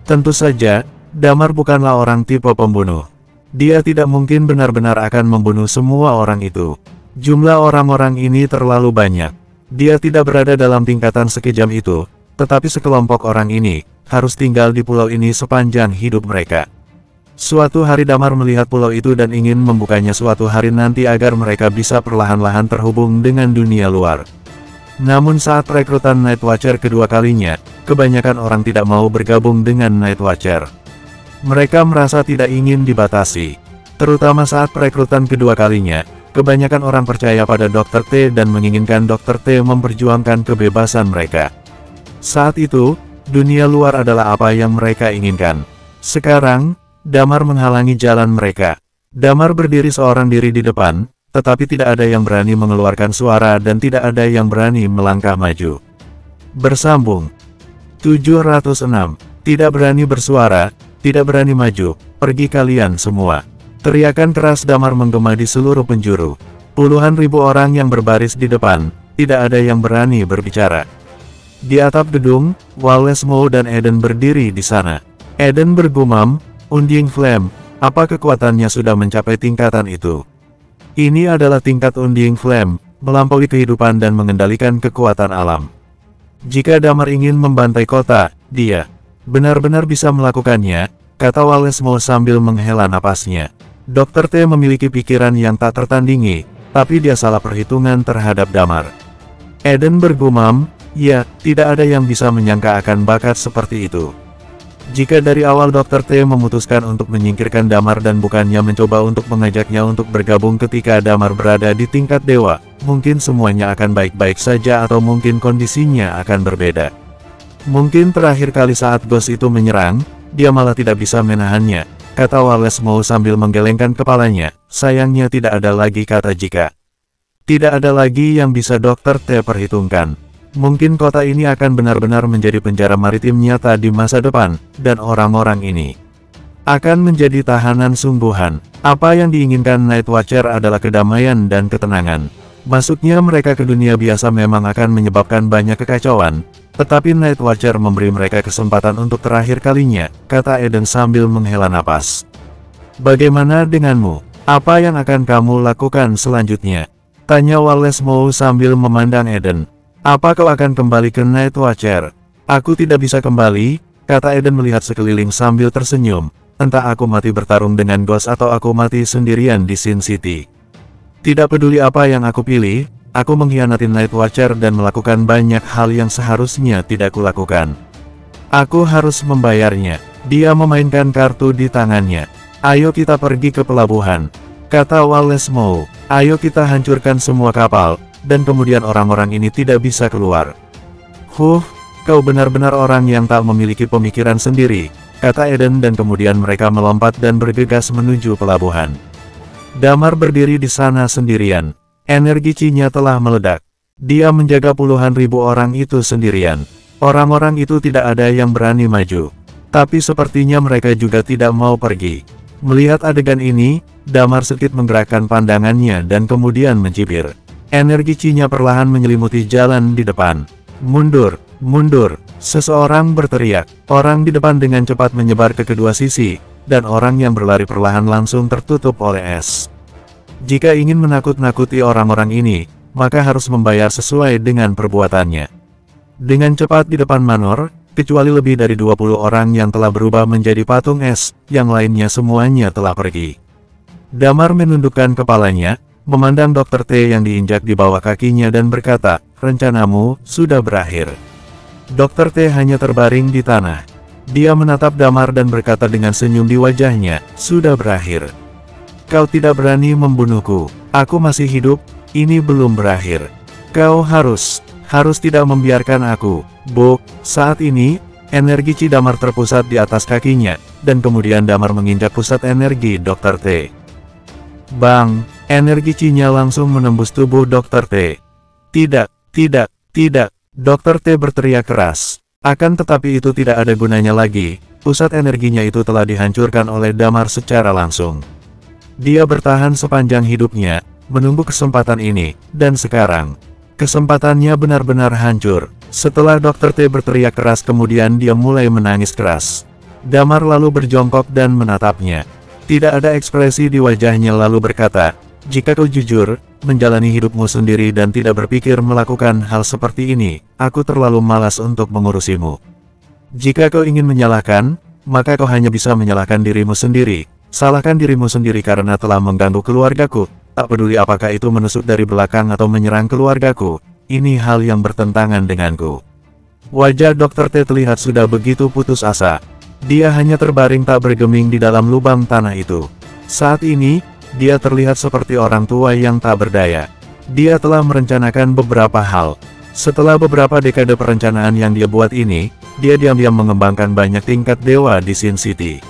Tentu saja, Damar bukanlah orang tipe pembunuh. Dia tidak mungkin benar-benar akan membunuh semua orang itu. Jumlah orang-orang ini terlalu banyak. Dia tidak berada dalam tingkatan sekejam itu, tetapi sekelompok orang ini harus tinggal di pulau ini sepanjang hidup mereka. Suatu hari Damar melihat pulau itu dan ingin membukanya suatu hari nanti agar mereka bisa perlahan-lahan terhubung dengan dunia luar. Namun saat perekrutan Night Watcher kedua kalinya, kebanyakan orang tidak mau bergabung dengan Night Watcher. Mereka merasa tidak ingin dibatasi. Terutama saat perekrutan kedua kalinya, kebanyakan orang percaya pada Dr. T dan menginginkan Dr. T memperjuangkan kebebasan mereka. Saat itu, dunia luar adalah apa yang mereka inginkan. Sekarang, Damar menghalangi jalan mereka. Damar berdiri seorang diri di depan, tetapi tidak ada yang berani mengeluarkan suara dan tidak ada yang berani melangkah maju. Bersambung. 706. Tidak berani bersuara, tidak berani maju, pergi kalian semua. Teriakan keras Damar menggema di seluruh penjuru. Puluhan ribu orang yang berbaris di depan, tidak ada yang berani berbicara. Di atap gedung, Wallace Moe dan Eden berdiri di sana. Eden bergumam, Undying Flame, apa kekuatannya sudah mencapai tingkatan itu? Ini adalah tingkat Undying Flame, melampaui kehidupan dan mengendalikan kekuatan alam. Jika Damar ingin membantai kota, dia benar-benar bisa melakukannya, kata Wallace Moe sambil menghela napasnya. Dr. T memiliki pikiran yang tak tertandingi, tapi dia salah perhitungan terhadap Damar. Eden bergumam, ya, tidak ada yang bisa menyangka akan bakat seperti itu. Jika dari awal Dr. T memutuskan untuk menyingkirkan Damar dan bukannya mencoba untuk mengajaknya untuk bergabung ketika Damar berada di tingkat dewa, mungkin semuanya akan baik-baik saja atau mungkin kondisinya akan berbeda. Mungkin terakhir kali saat Ghost itu menyerang, dia malah tidak bisa menahannya, kata Wallace Moe sambil menggelengkan kepalanya. Sayangnya tidak ada lagi kata jika. Tidak ada lagi yang bisa Dr. T perhitungkan. Mungkin kota ini akan benar-benar menjadi penjara maritim nyata di masa depan, dan orang-orang ini akan menjadi tahanan sungguhan. Apa yang diinginkan Night Watcher adalah kedamaian dan ketenangan. Masuknya mereka ke dunia biasa memang akan menyebabkan banyak kekacauan, tetapi Night Watcher memberi mereka kesempatan untuk terakhir kalinya, kata Eden sambil menghela napas. Bagaimana denganmu? Apa yang akan kamu lakukan selanjutnya? Tanya Wallace Moe sambil memandang Eden. Apa kau akan kembali ke Night Watcher? Aku tidak bisa kembali, kata Eden melihat sekeliling sambil tersenyum. Entah aku mati bertarung dengan Ghost atau aku mati sendirian di Sin City. Tidak peduli apa yang aku pilih, aku mengkhianati Night Watcher dan melakukan banyak hal yang seharusnya tidak kulakukan. Aku harus membayarnya. Dia memainkan kartu di tangannya. Ayo kita pergi ke pelabuhan, kata Wallace Moe. Ayo kita hancurkan semua kapal, dan kemudian orang-orang ini tidak bisa keluar. Kau benar-benar orang yang tak memiliki pemikiran sendiri, kata Eden dan kemudian mereka melompat dan bergegas menuju pelabuhan. Damar berdiri di sana sendirian. Energi Qi-nya telah meledak. Dia menjaga puluhan ribu orang itu sendirian. Orang-orang itu tidak ada yang berani maju. Tapi sepertinya mereka juga tidak mau pergi. Melihat adegan ini, Damar sedikit menggerakkan pandangannya dan kemudian mencibir. Energi Qi-nya perlahan menyelimuti jalan di depan. Mundur, mundur, seseorang berteriak. Orang di depan dengan cepat menyebar ke kedua sisi, dan orang yang berlari perlahan langsung tertutup oleh es. Jika ingin menakut-nakuti orang-orang ini, maka harus membayar sesuai dengan perbuatannya. Dengan cepat di depan Manor, kecuali lebih dari 20 orang yang telah berubah menjadi patung es, yang lainnya semuanya telah pergi. Damar menundukkan kepalanya, memandang Dr. T yang diinjak di bawah kakinya dan berkata, rencanamu sudah berakhir. Dr. T hanya terbaring di tanah. Dia menatap Damar dan berkata dengan senyum di wajahnya, sudah berakhir. Kau tidak berani membunuhku. Aku masih hidup, ini belum berakhir. Kau harus harus tidak membiarkan aku. Bo, saat ini, energi Chi Damar terpusat di atas kakinya, dan kemudian Damar menginjak pusat energi Dr. T. Bang, energi Chi-nya langsung menembus tubuh Dr. T. Tidak, tidak, tidak, Dr. T berteriak keras. Akan tetapi itu tidak ada gunanya lagi, pusat energinya itu telah dihancurkan oleh Damar secara langsung. Dia bertahan sepanjang hidupnya, menunggu kesempatan ini, dan sekarang, kesempatannya benar-benar hancur. Setelah Dr. T berteriak keras kemudian dia mulai menangis keras. Damar lalu berjongkok dan menatapnya. Tidak ada ekspresi di wajahnya lalu berkata, "Jika kau jujur, menjalani hidupmu sendiri dan tidak berpikir melakukan hal seperti ini, aku terlalu malas untuk mengurusimu. Jika kau ingin menyalahkan, maka kau hanya bisa menyalahkan dirimu sendiri. Salahkan dirimu sendiri karena telah mengganggu keluargaku, tak peduli apakah itu menusuk dari belakang atau menyerang keluargaku. Ini hal yang bertentangan denganku." Wajah Dr. T terlihat sudah begitu putus asa. Dia hanya terbaring tak bergeming di dalam lubang tanah itu. Saat ini, dia terlihat seperti orang tua yang tak berdaya. Dia telah merencanakan beberapa hal. Setelah beberapa dekade perencanaan yang dia buat ini, dia diam-diam mengembangkan banyak tingkat dewa di Sin City.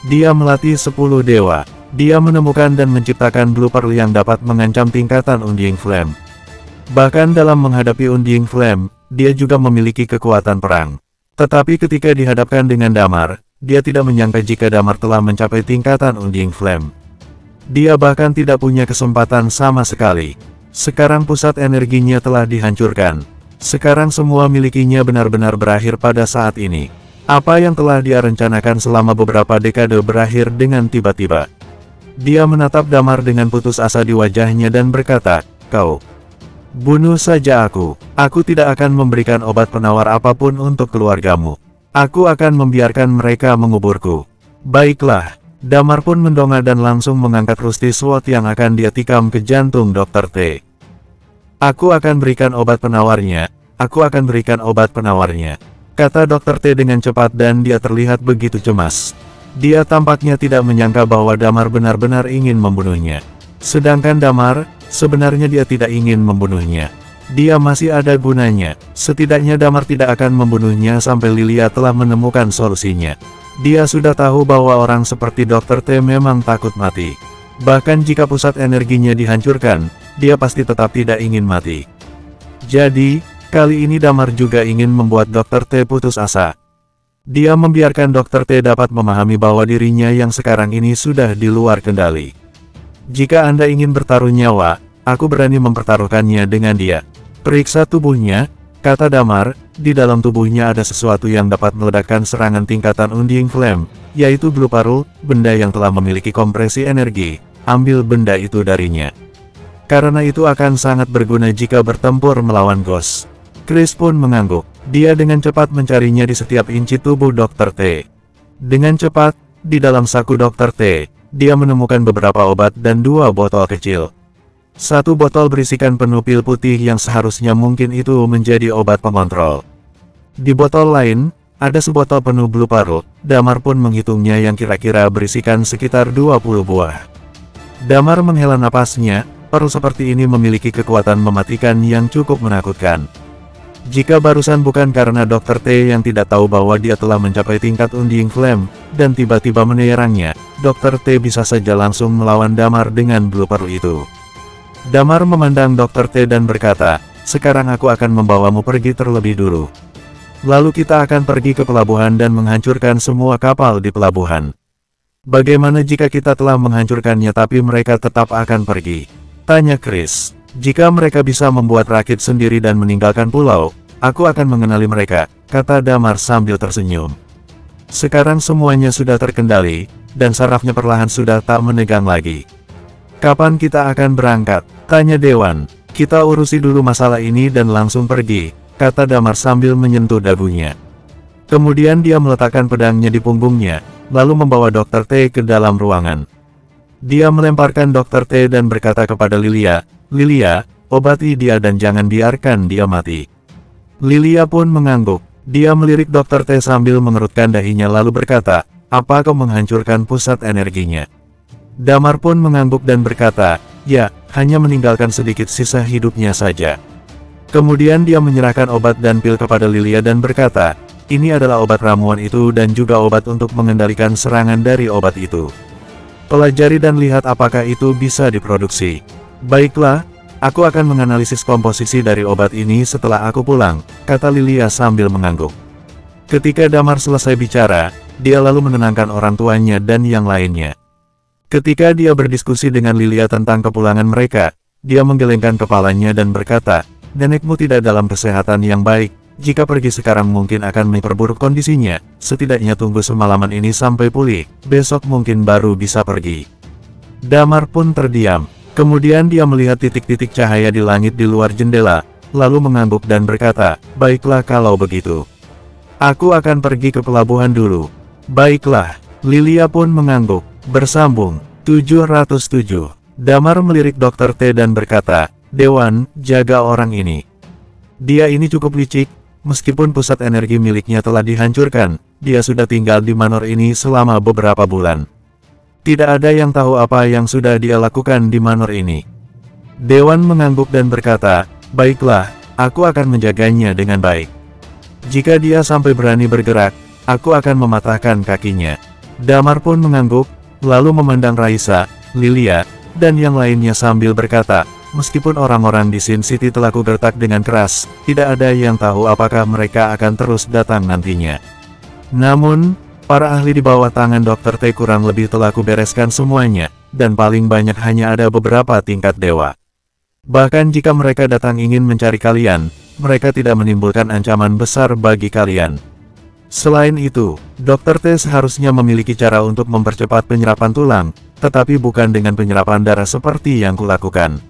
Dia melatih 10 dewa. Dia menemukan dan menciptakan Blue Pearl yang dapat mengancam tingkatan Undying Flame. Bahkan dalam menghadapi Undying Flame, dia juga memiliki kekuatan perang. Tetapi ketika dihadapkan dengan Damar, dia tidak menyangka jika Damar telah mencapai tingkatan Undying Flame. Dia bahkan tidak punya kesempatan sama sekali. Sekarang pusat energinya telah dihancurkan. Sekarang semua milikinya benar-benar berakhir pada saat ini. Apa yang telah dia rencanakan selama beberapa dekade berakhir dengan tiba-tiba. Dia menatap Damar dengan putus asa di wajahnya dan berkata, "Kau bunuh saja aku. Aku tidak akan memberikan obat penawar apapun untuk keluargamu. Aku akan membiarkan mereka menguburku." "Baiklah." Damar pun mendongak dan langsung mengangkat Rusty Sword yang akan dia tikam ke jantung Dr. T. "Aku akan berikan obat penawarnya. Aku akan berikan obat penawarnya," kata Dr. T dengan cepat dan dia terlihat begitu cemas. Dia tampaknya tidak menyangka bahwa Damar benar-benar ingin membunuhnya. Sedangkan Damar, sebenarnya dia tidak ingin membunuhnya. Dia masih ada gunanya. Setidaknya Damar tidak akan membunuhnya sampai Lilia telah menemukan solusinya. Dia sudah tahu bahwa orang seperti Dr. T memang takut mati. Bahkan jika pusat energinya dihancurkan, dia pasti tetap tidak ingin mati. Jadi, kali ini Damar juga ingin membuat Dr. T putus asa. Dia membiarkan Dr. T dapat memahami bahwa dirinya yang sekarang ini sudah di luar kendali. "Jika Anda ingin bertaruh nyawa, aku berani mempertaruhkannya dengan dia." "Periksa tubuhnya," kata Damar. Di dalam tubuhnya ada sesuatu yang dapat meledakkan serangan tingkatan Undying Flame, yaitu Blue Pearl, benda yang telah memiliki kompresi energi. Ambil benda itu darinya. Karena itu akan sangat berguna jika bertempur melawan Ghost. Chris pun mengangguk. Dia dengan cepat mencarinya di setiap inci tubuh Dr. T. Dengan cepat, di dalam saku Dr. T, dia menemukan beberapa obat dan 2 botol kecil. 1 botol berisikan penuh pil putih yang seharusnya mungkin itu menjadi obat pengontrol. Di botol lain, ada sebotol penuh Blue Pearl. Damar pun menghitungnya yang kira-kira berisikan sekitar 20 buah. Damar menghela napasnya, Pearl seperti ini memiliki kekuatan mematikan yang cukup menakutkan. Jika barusan bukan karena Dr. T yang tidak tahu bahwa dia telah mencapai tingkat Undying Flame, dan tiba-tiba menyerangnya, Dr. T bisa saja langsung melawan Damar dengan Blue Pearl itu. Damar memandang Dr. T dan berkata, "Sekarang aku akan membawamu pergi terlebih dulu. Lalu kita akan pergi ke pelabuhan dan menghancurkan semua kapal di pelabuhan." "Bagaimana jika kita telah menghancurkannya tapi mereka tetap akan pergi?" tanya Chris. "Jika mereka bisa membuat rakit sendiri dan meninggalkan pulau, aku akan mengenali mereka," kata Damar sambil tersenyum. Sekarang semuanya sudah terkendali, dan sarafnya perlahan sudah tak menegang lagi. "Kapan kita akan berangkat?" tanya Dewan. "Kita urusi dulu masalah ini dan langsung pergi," kata Damar sambil menyentuh dagunya. Kemudian dia meletakkan pedangnya di punggungnya, lalu membawa Dr. T ke dalam ruangan. Dia melemparkan Dr. T dan berkata kepada Lilia, "Lilia, obati dia dan jangan biarkan dia mati." Lilia pun mengangguk. Dia melirik Dr. T sambil mengerutkan dahinya lalu berkata, "Apa kau menghancurkan pusat energinya?" Damar pun mengangguk dan berkata, "Ya, hanya meninggalkan sedikit sisa hidupnya saja." Kemudian dia menyerahkan obat dan pil kepada Lilia dan berkata, ini adalah obat ramuan itu dan juga obat untuk mengendalikan serangan dari obat itu. Pelajari dan lihat apakah itu bisa diproduksi. Baiklah, aku akan menganalisis komposisi dari obat ini setelah aku pulang, kata Lilia sambil mengangguk. Ketika Damar selesai bicara, dia lalu menenangkan orang tuanya dan yang lainnya. Ketika dia berdiskusi dengan Lilia tentang kepulangan mereka, dia menggelengkan kepalanya dan berkata, nenekmu tidak dalam kesehatan yang baik, jika pergi sekarang mungkin akan memperburuk kondisinya, setidaknya tunggu semalaman ini sampai pulih, besok mungkin baru bisa pergi. Damar pun terdiam, kemudian dia melihat titik-titik cahaya di langit di luar jendela, lalu mengangguk dan berkata, baiklah kalau begitu. Aku akan pergi ke pelabuhan dulu. Baiklah, Lilia pun mengangguk. Bersambung, 707. Damar melirik Dr. T dan berkata, Dewan, jaga orang ini. Dia ini cukup licik, meskipun pusat energi miliknya telah dihancurkan, dia sudah tinggal di manor ini selama beberapa bulan. Tidak ada yang tahu apa yang sudah dia lakukan di manor ini. Dewan mengangguk dan berkata, baiklah, aku akan menjaganya dengan baik. Jika dia sampai berani bergerak, aku akan mematahkan kakinya. Damar pun mengangguk, lalu memandang Raisa, Lilia, dan yang lainnya sambil berkata, meskipun orang-orang di Sin City telah kugertak dengan keras, tidak ada yang tahu apakah mereka akan terus datang nantinya. Namun, para ahli di bawah tangan Dr. T kurang lebih telah kubereskan semuanya, dan paling banyak hanya ada beberapa tingkat dewa. Bahkan jika mereka datang ingin mencari kalian, mereka tidak menimbulkan ancaman besar bagi kalian. Selain itu, Dr. T seharusnya memiliki cara untuk mempercepat penyerapan tulang, tetapi bukan dengan penyerapan darah seperti yang kulakukan.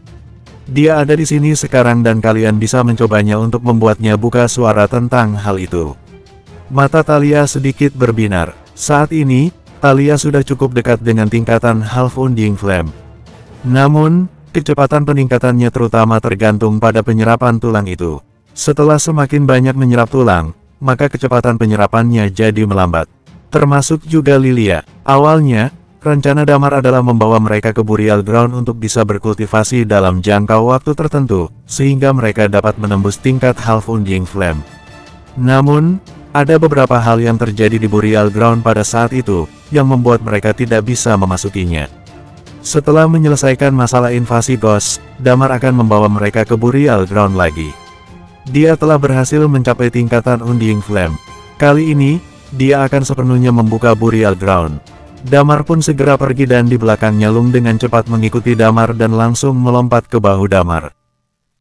Dia ada di sini sekarang dan kalian bisa mencobanya untuk membuatnya buka suara tentang hal itu. Mata Thalia sedikit berbinar. Saat ini, Thalia sudah cukup dekat dengan tingkatan Half Undying Flame. Namun, kecepatan peningkatannya terutama tergantung pada penyerapan tulang itu. Setelah semakin banyak menyerap tulang, maka kecepatan penyerapannya jadi melambat. Termasuk juga Lilia. Awalnya, rencana Damar adalah membawa mereka ke Burial Ground untuk bisa berkultivasi dalam jangka waktu tertentu, sehingga mereka dapat menembus tingkat Half Undying Flame. Namun, ada beberapa hal yang terjadi di Burial Ground pada saat itu, yang membuat mereka tidak bisa memasukinya. Setelah menyelesaikan masalah invasi Ghost, Damar akan membawa mereka ke Burial Ground lagi. Dia telah berhasil mencapai tingkatan Undying Flame. Kali ini, dia akan sepenuhnya membuka Burial Ground. Damar pun segera pergi dan di belakangnya Lung dengan cepat mengikuti Damar dan langsung melompat ke bahu Damar.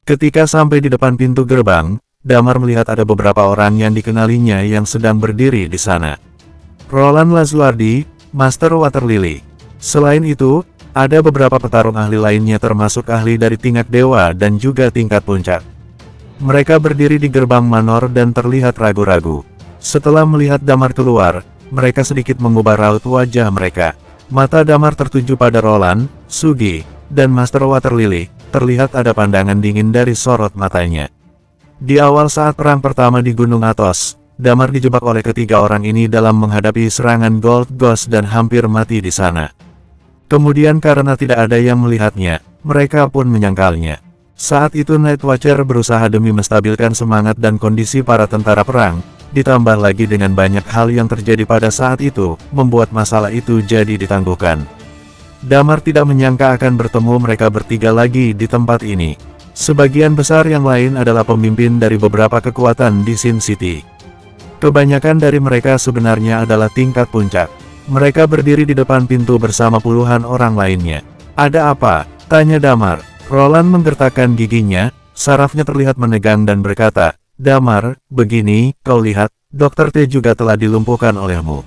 Ketika sampai di depan pintu gerbang, Damar melihat ada beberapa orang yang dikenalinya yang sedang berdiri di sana. Roland Lazuardi, Master Water Lily. Selain itu, ada beberapa petarung ahli lainnya termasuk ahli dari tingkat dewa dan juga tingkat puncak. Mereka berdiri di gerbang manor dan terlihat ragu-ragu. Setelah melihat Damar keluar, mereka sedikit mengubah raut wajah mereka. Mata Damar tertuju pada Roland, Sugi, dan Master Water Lily. Terlihat ada pandangan dingin dari sorot matanya. Di awal saat perang pertama di Gunung Athos, Damar dijebak oleh ketiga orang ini dalam menghadapi serangan Gold Ghost dan hampir mati di sana. Kemudian karena tidak ada yang melihatnya, mereka pun menyangkalnya. Saat itu Night Watcher berusaha demi menstabilkan semangat dan kondisi para tentara perang, ditambah lagi dengan banyak hal yang terjadi pada saat itu, membuat masalah itu jadi ditangguhkan. Damar tidak menyangka akan bertemu mereka bertiga lagi di tempat ini. Sebagian besar yang lain adalah pemimpin dari beberapa kekuatan di Sin City. Kebanyakan dari mereka sebenarnya adalah tingkat puncak. Mereka berdiri di depan pintu bersama puluhan orang lainnya. Ada apa? Tanya Damar. Roland menggertakkan giginya, sarafnya terlihat menegang dan berkata, Damar, begini, kau lihat, Dr. T juga telah dilumpuhkan olehmu.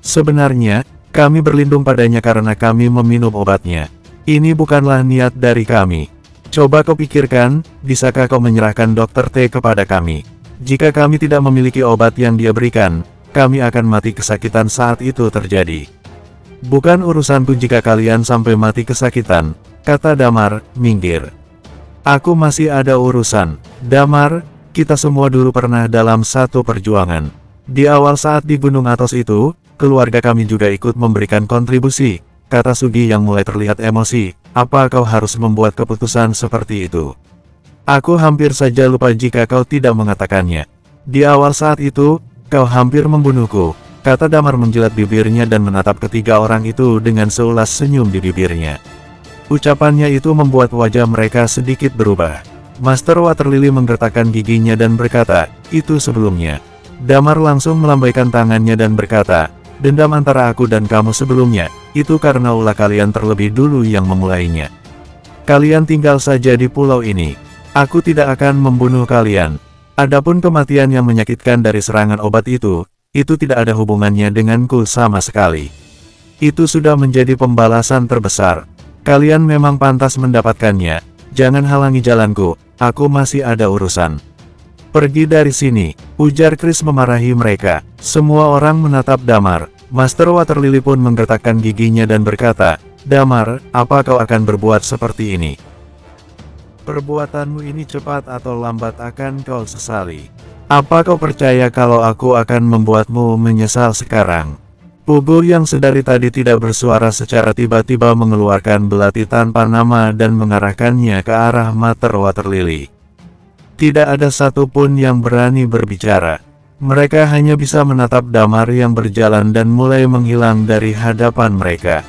Sebenarnya, kami berlindung padanya karena kami meminum obatnya. Ini bukanlah niat dari kami. Coba kau pikirkan, bisakah kau menyerahkan Dr. T kepada kami? Jika kami tidak memiliki obat yang dia berikan, kami akan mati kesakitan saat itu terjadi. Bukan urusanku jika kalian sampai mati kesakitan, kata Damar, minggir. Aku masih ada urusan. Damar, kita semua dulu pernah dalam satu perjuangan. Di awal saat di Gunung Athos itu, keluarga kami juga ikut memberikan kontribusi, kata Sugi yang mulai terlihat emosi. Apa kau harus membuat keputusan seperti itu? Aku hampir saja lupa jika kau tidak mengatakannya. Di awal saat itu, kau hampir membunuhku, kata Damar menjilat bibirnya dan menatap ketiga orang itu dengan seulas senyum di bibirnya. Ucapannya itu membuat wajah mereka sedikit berubah. Master Waterlily menggertakkan giginya dan berkata, itu sebelumnya. Damar langsung melambaikan tangannya dan berkata, dendam antara aku dan kamu sebelumnya, itu karena ulah kalian terlebih dulu yang memulainya. Kalian tinggal saja di pulau ini. Aku tidak akan membunuh kalian. Adapun kematian yang menyakitkan dari serangan obat itu tidak ada hubungannya denganku sama sekali. Itu sudah menjadi pembalasan terbesar. Kalian memang pantas mendapatkannya. Jangan halangi jalanku, aku masih ada urusan. Pergi dari sini, ujar Chris memarahi mereka. Semua orang menatap Damar. Master Waterlily pun menggertakkan giginya dan berkata, Damar, apa kau akan berbuat seperti ini? Perbuatanmu ini cepat atau lambat akan kau sesali. Apa kau percaya kalau aku akan membuatmu menyesal sekarang? Pugu yang sedari tadi tidak bersuara secara tiba-tiba mengeluarkan belati tanpa nama dan mengarahkannya ke arah Master Waterlily. Tidak ada satupun yang berani berbicara. Mereka hanya bisa menatap Damar yang berjalan dan mulai menghilang dari hadapan mereka.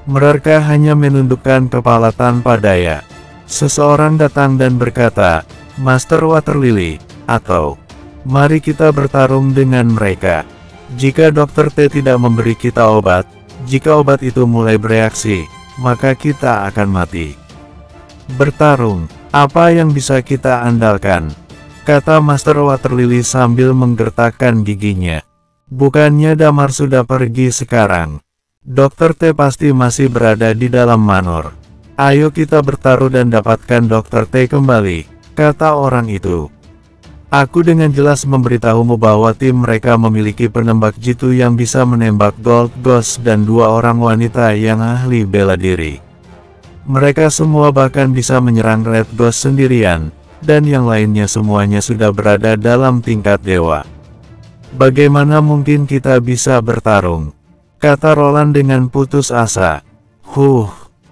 Mereka hanya menundukkan kepala tanpa daya. Seseorang datang dan berkata, Master Waterlily, atau, mari kita bertarung dengan mereka. Jika Dr. T tidak memberi kita obat, jika obat itu mulai bereaksi, maka kita akan mati. Bertarung, apa yang bisa kita andalkan? Kata Master Waterlily sambil menggertakkan giginya. Bukannya Damar sudah pergi sekarang? Dr. T pasti masih berada di dalam manor. Ayo kita bertaruh dan dapatkan Dr. T kembali, kata orang itu. Aku dengan jelas memberitahumu bahwa tim mereka memiliki penembak jitu yang bisa menembak Gold Ghost dan 2 orang wanita yang ahli bela diri. Mereka semua bahkan bisa menyerang Red Ghost sendirian, dan yang lainnya semuanya sudah berada dalam tingkat dewa. Bagaimana mungkin kita bisa bertarung? Kata Roland dengan putus asa.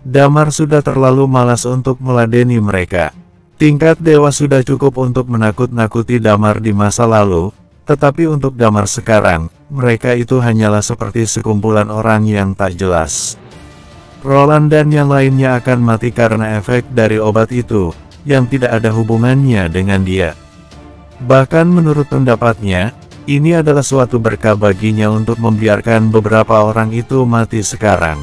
Damar sudah terlalu malas untuk meladeni mereka. Tingkat dewa sudah cukup untuk menakut-nakuti Damar di masa lalu, tetapi untuk Damar sekarang, mereka itu hanyalah seperti sekumpulan orang yang tak jelas. Roland dan yang lainnya akan mati karena efek dari obat itu, yang tidak ada hubungannya dengan dia. Bahkan menurut pendapatnya, ini adalah suatu berkah baginya untuk membiarkan beberapa orang itu mati sekarang.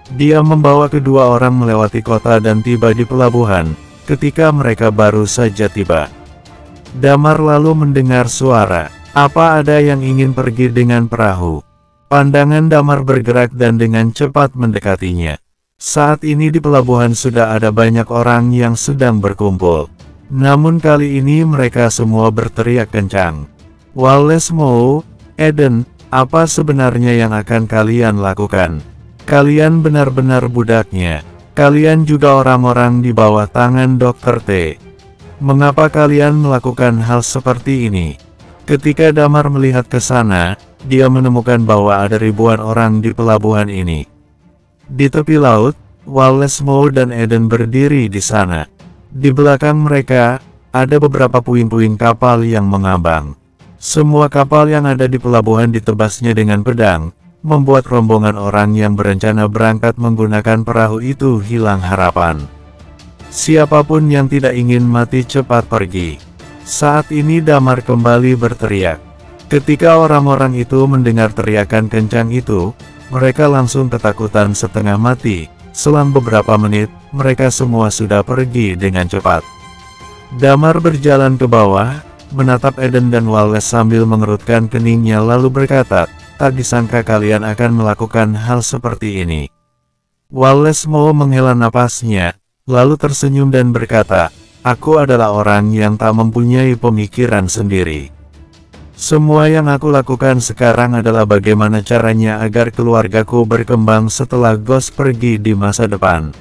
Dia membawa kedua orang melewati kota dan tiba di pelabuhan. Ketika mereka baru saja tiba, Damar lalu mendengar suara, apa ada yang ingin pergi dengan perahu? Pandangan Damar bergerak dan dengan cepat mendekatinya. Saat ini di pelabuhan sudah ada banyak orang yang sedang berkumpul. Namun kali ini mereka semua berteriak kencang. Wallace Moe, Eden, apa sebenarnya yang akan kalian lakukan? Kalian benar-benar budaknya. Kalian juga orang-orang di bawah tangan Dr. T. Mengapa kalian melakukan hal seperti ini? Ketika Damar melihat ke sana, dia menemukan bahwa ada ribuan orang di pelabuhan ini. Di tepi laut, Wallace Moe dan Eden berdiri di sana. Di belakang mereka, ada beberapa puing-puing kapal yang mengambang. Semua kapal yang ada di pelabuhan ditebasnya dengan pedang, membuat rombongan orang yang berencana berangkat menggunakan perahu itu hilang harapan. Siapapun yang tidak ingin mati cepat pergi. Saat ini Damar kembali berteriak. Ketika orang-orang itu mendengar teriakan kencang itu, mereka langsung ketakutan setengah mati. Selang beberapa menit, mereka semua sudah pergi dengan cepat. Damar berjalan ke bawah, menatap Eden dan Wallace sambil mengerutkan keningnya lalu berkata, tak disangka kalian akan melakukan hal seperti ini. Wallace Moe menghela napasnya, lalu tersenyum dan berkata, aku adalah orang yang tak mempunyai pemikiran sendiri. Semua yang aku lakukan sekarang adalah bagaimana caranya agar keluargaku berkembang setelah Ghost pergi di masa depan.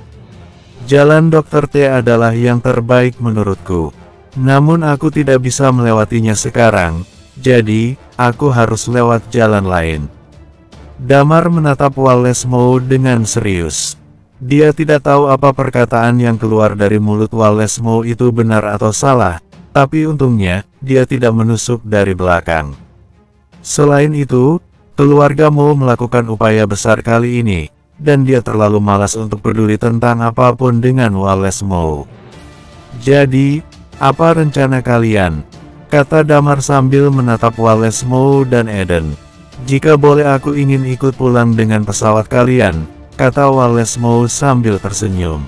Jalan Dr. T adalah yang terbaik menurutku. Namun aku tidak bisa melewatinya sekarang. Jadi, aku harus lewat jalan lain. Damar menatap Wallace Moe dengan serius. Dia tidak tahu apa perkataan yang keluar dari mulut Wallace Moe itu benar atau salah, tapi untungnya, dia tidak menusuk dari belakang. Selain itu, keluarga Moe melakukan upaya besar kali ini, dan dia terlalu malas untuk peduli tentang apapun dengan Wallace Moe. Jadi, apa rencana kalian? Kata Damar sambil menatap Wallace Moe dan Eden. Jika boleh aku ingin ikut pulang dengan pesawat kalian, kata Wallace Moe sambil tersenyum.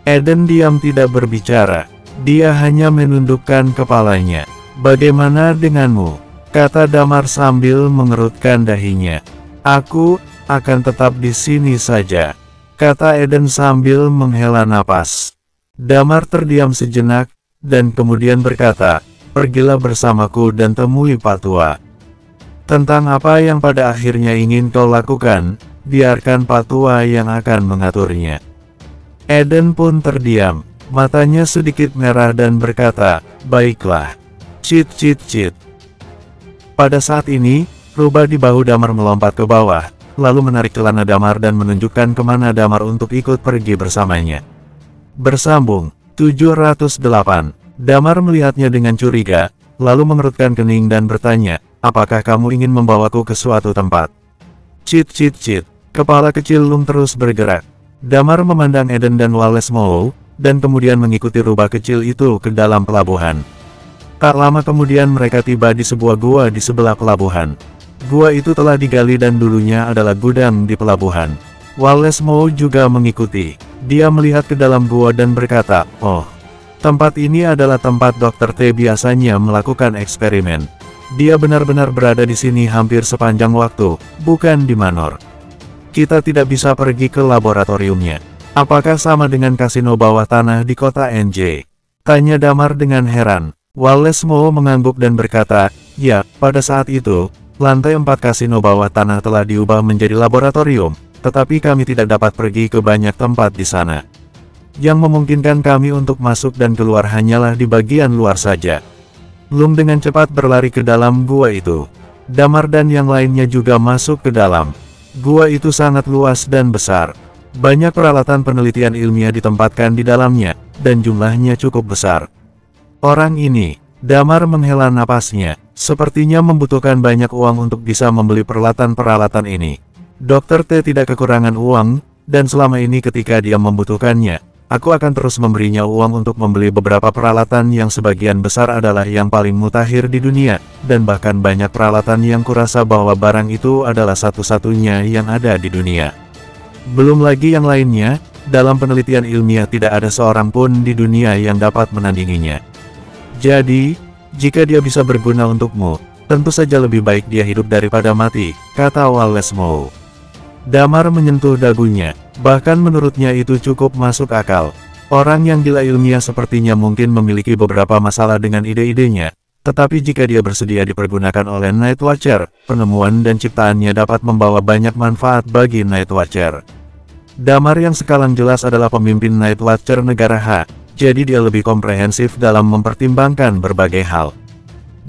Eden diam tidak berbicara, dia hanya menundukkan kepalanya. Bagaimana denganmu? Kata Damar sambil mengerutkan dahinya. Aku akan tetap di sini saja, kata Eden sambil menghela napas. Damar terdiam sejenak, dan kemudian berkata, pergilah bersamaku dan temui Pak Tua. Tentang apa yang pada akhirnya ingin kau lakukan, biarkan Pak Tua yang akan mengaturnya. Eden pun terdiam, matanya sedikit merah dan berkata, baiklah. Cit. Pada saat ini, rubah di bahu Damar melompat ke bawah, lalu menarik celana Damar dan menunjukkan kemana Damar untuk ikut pergi bersamanya. Bersambung, 708. Damar melihatnya dengan curiga, lalu mengerutkan kening dan bertanya, apakah kamu ingin membawaku ke suatu tempat? Cit. Kepala kecil Lung terus bergerak. Damar memandang Eden dan Wallace Moe, dan kemudian mengikuti rubah kecil itu ke dalam pelabuhan. Tak lama kemudian mereka tiba di sebuah gua di sebelah pelabuhan. Gua itu telah digali dan dulunya adalah gudang di pelabuhan. Wallace Moe juga mengikuti. Dia melihat ke dalam gua dan berkata, oh, tempat ini adalah tempat Dr. T biasanya melakukan eksperimen. Dia benar-benar berada di sini hampir sepanjang waktu, bukan di Manor. Kita tidak bisa pergi ke laboratoriumnya. Apakah sama dengan kasino bawah tanah di kota NJ? Tanya Damar dengan heran. Wallace Moe mengangguk dan berkata, ya, pada saat itu, lantai 4 kasino bawah tanah telah diubah menjadi laboratorium, tetapi kami tidak dapat pergi ke banyak tempat di sana. Yang memungkinkan kami untuk masuk dan keluar hanyalah di bagian luar saja. Lung dengan cepat berlari ke dalam gua itu. Damar dan yang lainnya juga masuk ke dalam. Gua itu sangat luas dan besar. Banyak peralatan penelitian ilmiah ditempatkan di dalamnya, dan jumlahnya cukup besar. Orang ini, Damar menghela napasnya, sepertinya membutuhkan banyak uang untuk bisa membeli peralatan-peralatan ini. Dr. T tidak kekurangan uang, dan selama ini ketika dia membutuhkannya, aku akan terus memberinya uang untuk membeli beberapa peralatan yang sebagian besar adalah yang paling mutakhir di dunia, dan bahkan banyak peralatan yang kurasa bahwa barang itu adalah satu-satunya yang ada di dunia. Belum lagi yang lainnya, dalam penelitian ilmiah tidak ada seorang pun di dunia yang dapat menandinginya. Jadi, jika dia bisa berguna untukmu, tentu saja lebih baik dia hidup daripada mati, kata Wallace Moe. Damar menyentuh dagunya, bahkan menurutnya itu cukup masuk akal. Orang yang gila ilmiah sepertinya mungkin memiliki beberapa masalah dengan ide-idenya, tetapi jika dia bersedia dipergunakan oleh Night Watcher, penemuan dan ciptaannya dapat membawa banyak manfaat bagi Night Watcher. Damar yang sekarang jelas adalah pemimpin Night Watcher negara H, jadi dia lebih komprehensif dalam mempertimbangkan berbagai hal.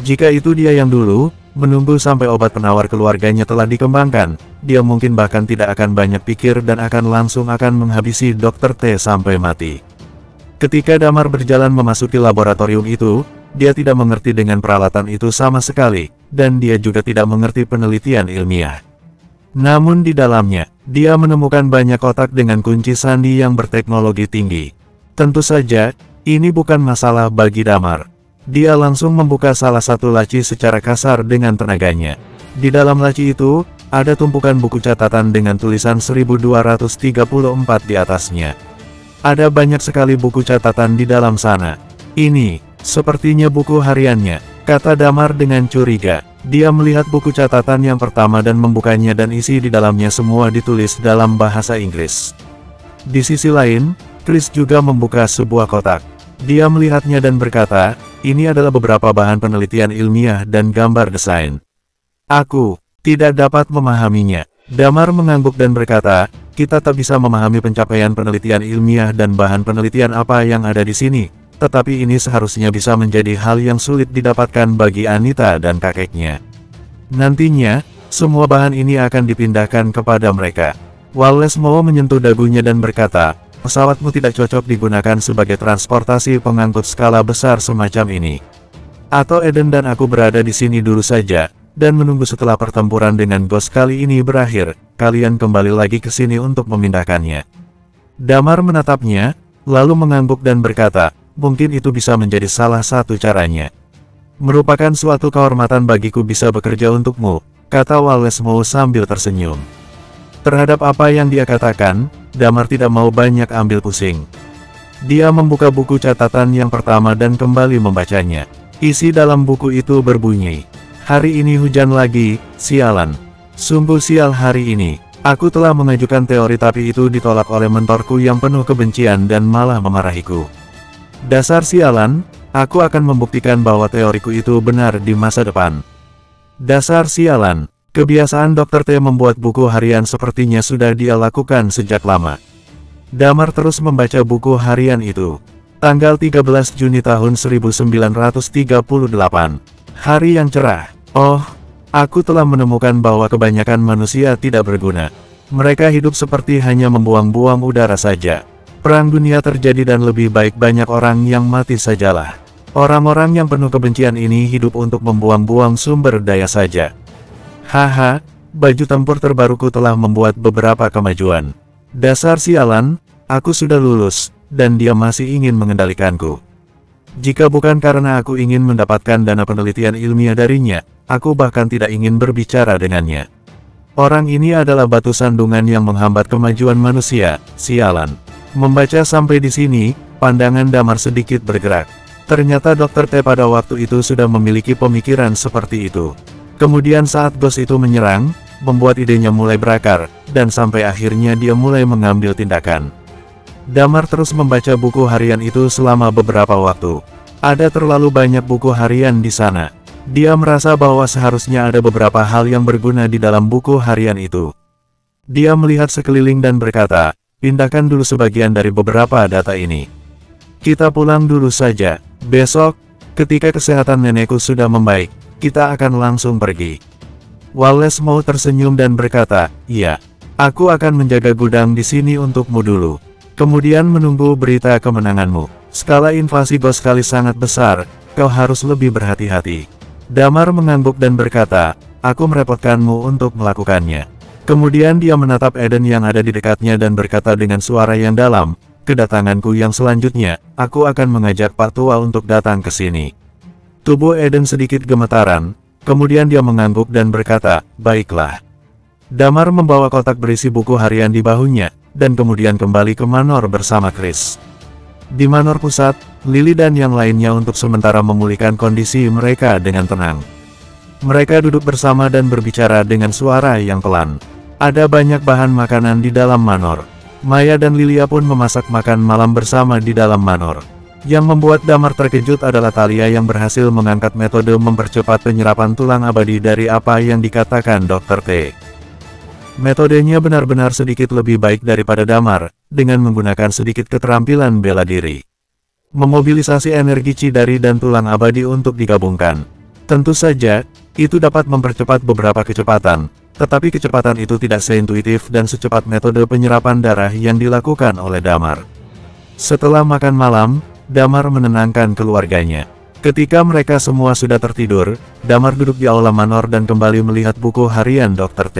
Jika itu dia yang dulu, menunggu sampai obat penawar keluarganya telah dikembangkan, dia mungkin bahkan tidak akan banyak pikir dan akan langsung menghabisi Dr. T sampai mati. Ketika Damar berjalan memasuki laboratorium itu, dia tidak mengerti dengan peralatan itu sama sekali, dan dia juga tidak mengerti penelitian ilmiah. Namun di dalamnya, dia menemukan banyak kotak dengan kunci sandi yang berteknologi tinggi. Tentu saja, ini bukan masalah bagi Damar. Dia langsung membuka salah satu laci secara kasar dengan tenaganya. Di dalam laci itu, ada tumpukan buku catatan dengan tulisan 1234 di atasnya. Ada banyak sekali buku catatan di dalam sana. Ini, sepertinya buku hariannya, kata Damar dengan curiga. Dia melihat buku catatan yang pertama dan membukanya dan isi di dalamnya semua ditulis dalam bahasa Inggris. Di sisi lain, Chris juga membuka sebuah kotak. Dia melihatnya dan berkata, ini adalah beberapa bahan penelitian ilmiah dan gambar desain. Aku tidak dapat memahaminya. Damar mengangguk dan berkata, kita tak bisa memahami pencapaian penelitian ilmiah dan bahan penelitian apa yang ada di sini, tetapi ini seharusnya bisa menjadi hal yang sulit didapatkan bagi Anita dan kakeknya. Nantinya, semua bahan ini akan dipindahkan kepada mereka. Wallace mau menyentuh dagunya dan berkata, pesawatmu tidak cocok digunakan sebagai transportasi pengangkut skala besar semacam ini. Atau Eden dan aku berada di sini dulu saja, dan menunggu setelah pertempuran dengan Ghost kali ini berakhir, kalian kembali lagi ke sini untuk memindahkannya. Damar menatapnya, lalu mengangguk dan berkata, mungkin itu bisa menjadi salah satu caranya. Merupakan suatu kehormatan bagiku bisa bekerja untukmu, kata Wallace Moe sambil tersenyum. Terhadap apa yang dia katakan, Damar tidak mau banyak ambil pusing. Dia membuka buku catatan yang pertama dan kembali membacanya. Isi dalam buku itu berbunyi, hari ini hujan lagi, sialan. Sungguh sial hari ini. Aku telah mengajukan teori tapi itu ditolak oleh mentorku yang penuh kebencian dan malah memarahiku. Dasar sialan, aku akan membuktikan bahwa teoriku itu benar di masa depan. Dasar sialan, kebiasaan Dr. T membuat buku harian sepertinya sudah dia lakukan sejak lama. Damar terus membaca buku harian itu. Tanggal 13 Juni tahun 1938. Hari yang cerah. Oh, aku telah menemukan bahwa kebanyakan manusia tidak berguna. Mereka hidup seperti hanya membuang-buang udara saja. Perang dunia terjadi dan lebih baik banyak orang yang mati sajalah. Orang-orang yang penuh kebencian ini hidup untuk membuang-buang sumber daya saja. Haha, baju tempur terbaruku telah membuat beberapa kemajuan. Dasar sialan, aku sudah lulus, dan dia masih ingin mengendalikanku. Jika bukan karena aku ingin mendapatkan dana penelitian ilmiah darinya, aku bahkan tidak ingin berbicara dengannya. Orang ini adalah batu sandungan yang menghambat kemajuan manusia, sialan. Membaca sampai di sini, pandangan Damar sedikit bergerak. Ternyata Dr. T pada waktu itu sudah memiliki pemikiran seperti itu. Kemudian saat Ghost itu menyerang, membuat idenya mulai berakar, dan sampai akhirnya dia mulai mengambil tindakan. Damar terus membaca buku harian itu selama beberapa waktu. Ada terlalu banyak buku harian di sana. Dia merasa bahwa seharusnya ada beberapa hal yang berguna di dalam buku harian itu. Dia melihat sekeliling dan berkata, pindahkan dulu sebagian dari beberapa data ini. Kita pulang dulu saja. Besok, ketika kesehatan nenekku sudah membaik, kita akan langsung pergi. Wallace Moe tersenyum dan berkata, iya, aku akan menjaga gudang di sini untukmu dulu. Kemudian menunggu berita kemenanganmu. Skala invasi Ghost kali sangat besar, kau harus lebih berhati-hati. Damar mengangguk dan berkata, aku merepotkanmu untuk melakukannya. Kemudian dia menatap Eden yang ada di dekatnya dan berkata dengan suara yang dalam, kedatanganku yang selanjutnya, aku akan mengajak Pak Tua untuk datang ke sini. Tubuh Eden sedikit gemetaran, kemudian dia mengangguk dan berkata, baiklah. Damar membawa kotak berisi buku harian di bahunya, dan kemudian kembali ke Manor bersama Chris. Di Manor Pusat, Lily dan yang lainnya untuk sementara memulihkan kondisi mereka dengan tenang. Mereka duduk bersama dan berbicara dengan suara yang pelan. Ada banyak bahan makanan di dalam Manor. Maya dan Lilia pun memasak makan malam bersama di dalam Manor. Yang membuat Damar terkejut adalah Talia yang berhasil mengangkat metode mempercepat penyerapan tulang abadi dari apa yang dikatakan Dr. T. Metodenya benar-benar sedikit lebih baik daripada Damar, dengan menggunakan sedikit keterampilan bela diri. Memobilisasi energi chi dari dan tulang abadi untuk digabungkan. Tentu saja, itu dapat mempercepat beberapa kecepatan, tetapi kecepatan itu tidak seintuitif dan secepat metode penyerapan darah yang dilakukan oleh Damar. Setelah makan malam, Damar menenangkan keluarganya. Ketika mereka semua sudah tertidur, Damar duduk di aula Manor dan kembali melihat buku harian Dr. T.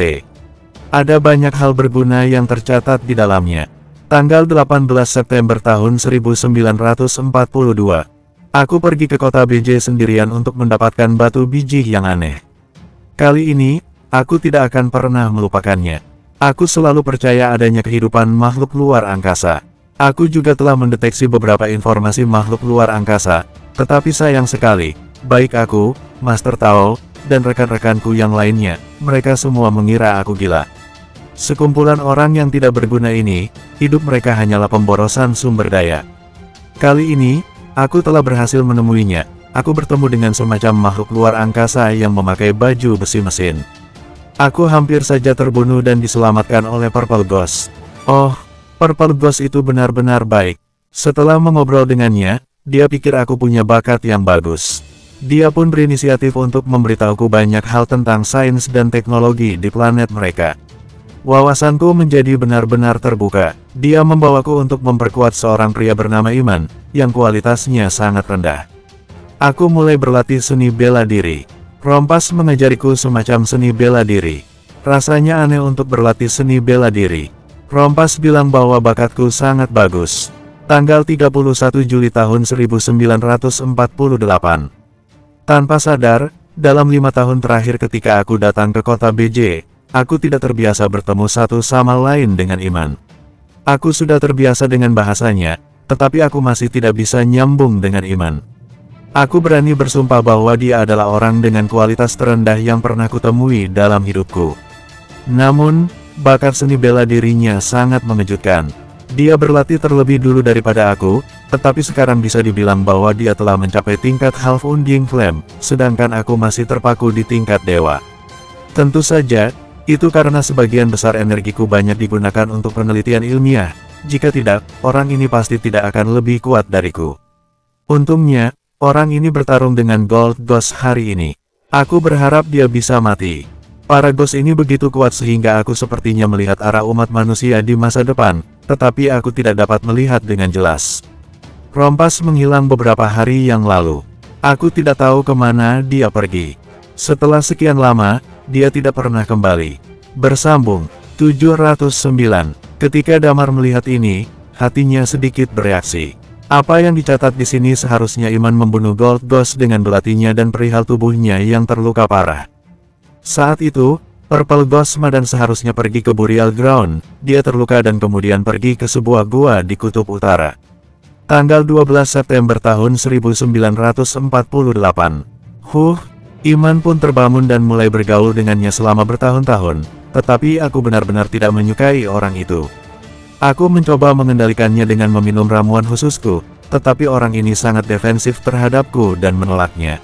Ada banyak hal berguna yang tercatat di dalamnya. Tanggal 18 September tahun 1942. Aku pergi ke kota BJ sendirian untuk mendapatkan batu biji yang aneh. Kali ini, aku tidak akan pernah melupakannya. Aku selalu percaya adanya kehidupan makhluk luar angkasa. Aku juga telah mendeteksi beberapa informasi makhluk luar angkasa, tetapi sayang sekali, baik aku, Master Tao, dan rekan-rekanku yang lainnya, mereka semua mengira aku gila. Sekumpulan orang yang tidak berguna ini, hidup mereka hanyalah pemborosan sumber daya. Kali ini, aku telah berhasil menemuinya. Aku bertemu dengan semacam makhluk luar angkasa yang memakai baju besi mesin. Aku hampir saja terbunuh dan diselamatkan oleh Purple Ghost. Oh, Purple Ghost itu benar-benar baik. Setelah mengobrol dengannya, dia pikir aku punya bakat yang bagus. Dia pun berinisiatif untuk memberitahuku banyak hal tentang sains dan teknologi di planet mereka. Wawasanku menjadi benar-benar terbuka. Dia membawaku untuk memperkuat seorang pria bernama Iman, yang kualitasnya sangat rendah. Aku mulai berlatih seni bela diri. Rompas mengajariku semacam seni bela diri. Rasanya aneh untuk berlatih seni bela diri. Rompas bilang bahwa bakatku sangat bagus. Tanggal 31 Juli tahun 1948. Tanpa sadar, dalam 5 tahun terakhir ketika aku datang ke kota BJ, aku tidak terbiasa bertemu satu sama lain dengan Iman. Aku sudah terbiasa dengan bahasanya, tetapi aku masih tidak bisa nyambung dengan Iman. Aku berani bersumpah bahwa dia adalah orang dengan kualitas terendah yang pernah kutemui dalam hidupku. Namun, bakat seni bela dirinya sangat mengejutkan. Dia berlatih terlebih dulu daripada aku, tetapi sekarang bisa dibilang bahwa dia telah mencapai tingkat Half Unding Flame, sedangkan aku masih terpaku di tingkat dewa. Tentu saja, itu karena sebagian besar energiku banyak digunakan untuk penelitian ilmiah. Jika tidak, orang ini pasti tidak akan lebih kuat dariku. Untungnya, orang ini bertarung dengan Gold Ghost hari ini. Aku berharap dia bisa mati. Para ghost ini begitu kuat sehingga aku sepertinya melihat arah umat manusia di masa depan, tetapi aku tidak dapat melihat dengan jelas. Rompas menghilang beberapa hari yang lalu. Aku tidak tahu kemana dia pergi. Setelah sekian lama, dia tidak pernah kembali. Bersambung, 709. Ketika Damar melihat ini, hatinya sedikit bereaksi. Apa yang dicatat di sini seharusnya Iman membunuh Gold Ghost dengan belatinya dan perihal tubuhnya yang terluka parah. Saat itu, Purple Ghost Madan seharusnya pergi ke Burial Ground. Dia terluka dan kemudian pergi ke sebuah gua di Kutub Utara. Tanggal 12 September tahun 1948. Iman pun terbangun dan mulai bergaul dengannya selama bertahun-tahun, tetapi aku benar-benar tidak menyukai orang itu. Aku mencoba mengendalikannya dengan meminum ramuan khususku, tetapi orang ini sangat defensif terhadapku dan menolaknya.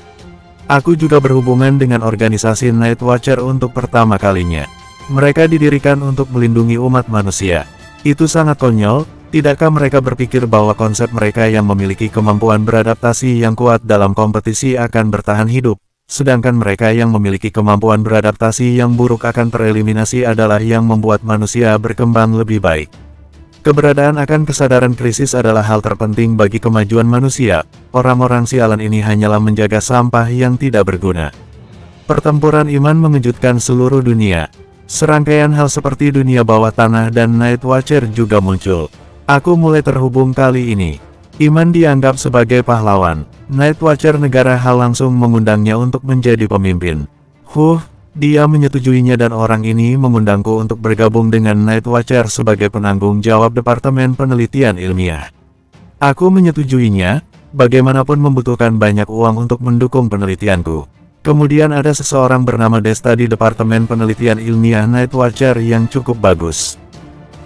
Aku juga berhubungan dengan organisasi Night Watcher untuk pertama kalinya. Mereka didirikan untuk melindungi umat manusia. Itu sangat konyol, tidakkah mereka berpikir bahwa konsep mereka yang memiliki kemampuan beradaptasi yang kuat dalam kompetisi akan bertahan hidup? Sedangkan mereka yang memiliki kemampuan beradaptasi yang buruk akan tereliminasi adalah yang membuat manusia berkembang lebih baik. Keberadaan akan kesadaran krisis adalah hal terpenting bagi kemajuan manusia. Orang-orang sialan ini hanyalah menjaga sampah yang tidak berguna. Pertempuran Iman mengejutkan seluruh dunia. Serangkaian hal seperti dunia bawah tanah dan Night Watcher juga muncul. Aku mulai terhubung kali ini. Iman dianggap sebagai pahlawan. Night Watcher negara hal langsung mengundangnya untuk menjadi pemimpin. Dia menyetujuinya dan orang ini mengundangku untuk bergabung dengan Night Watcher sebagai penanggung jawab Departemen Penelitian Ilmiah. Aku menyetujuinya, bagaimanapun membutuhkan banyak uang untuk mendukung penelitianku. Kemudian ada seseorang bernama Desta di Departemen Penelitian Ilmiah Night Watcher yang cukup bagus.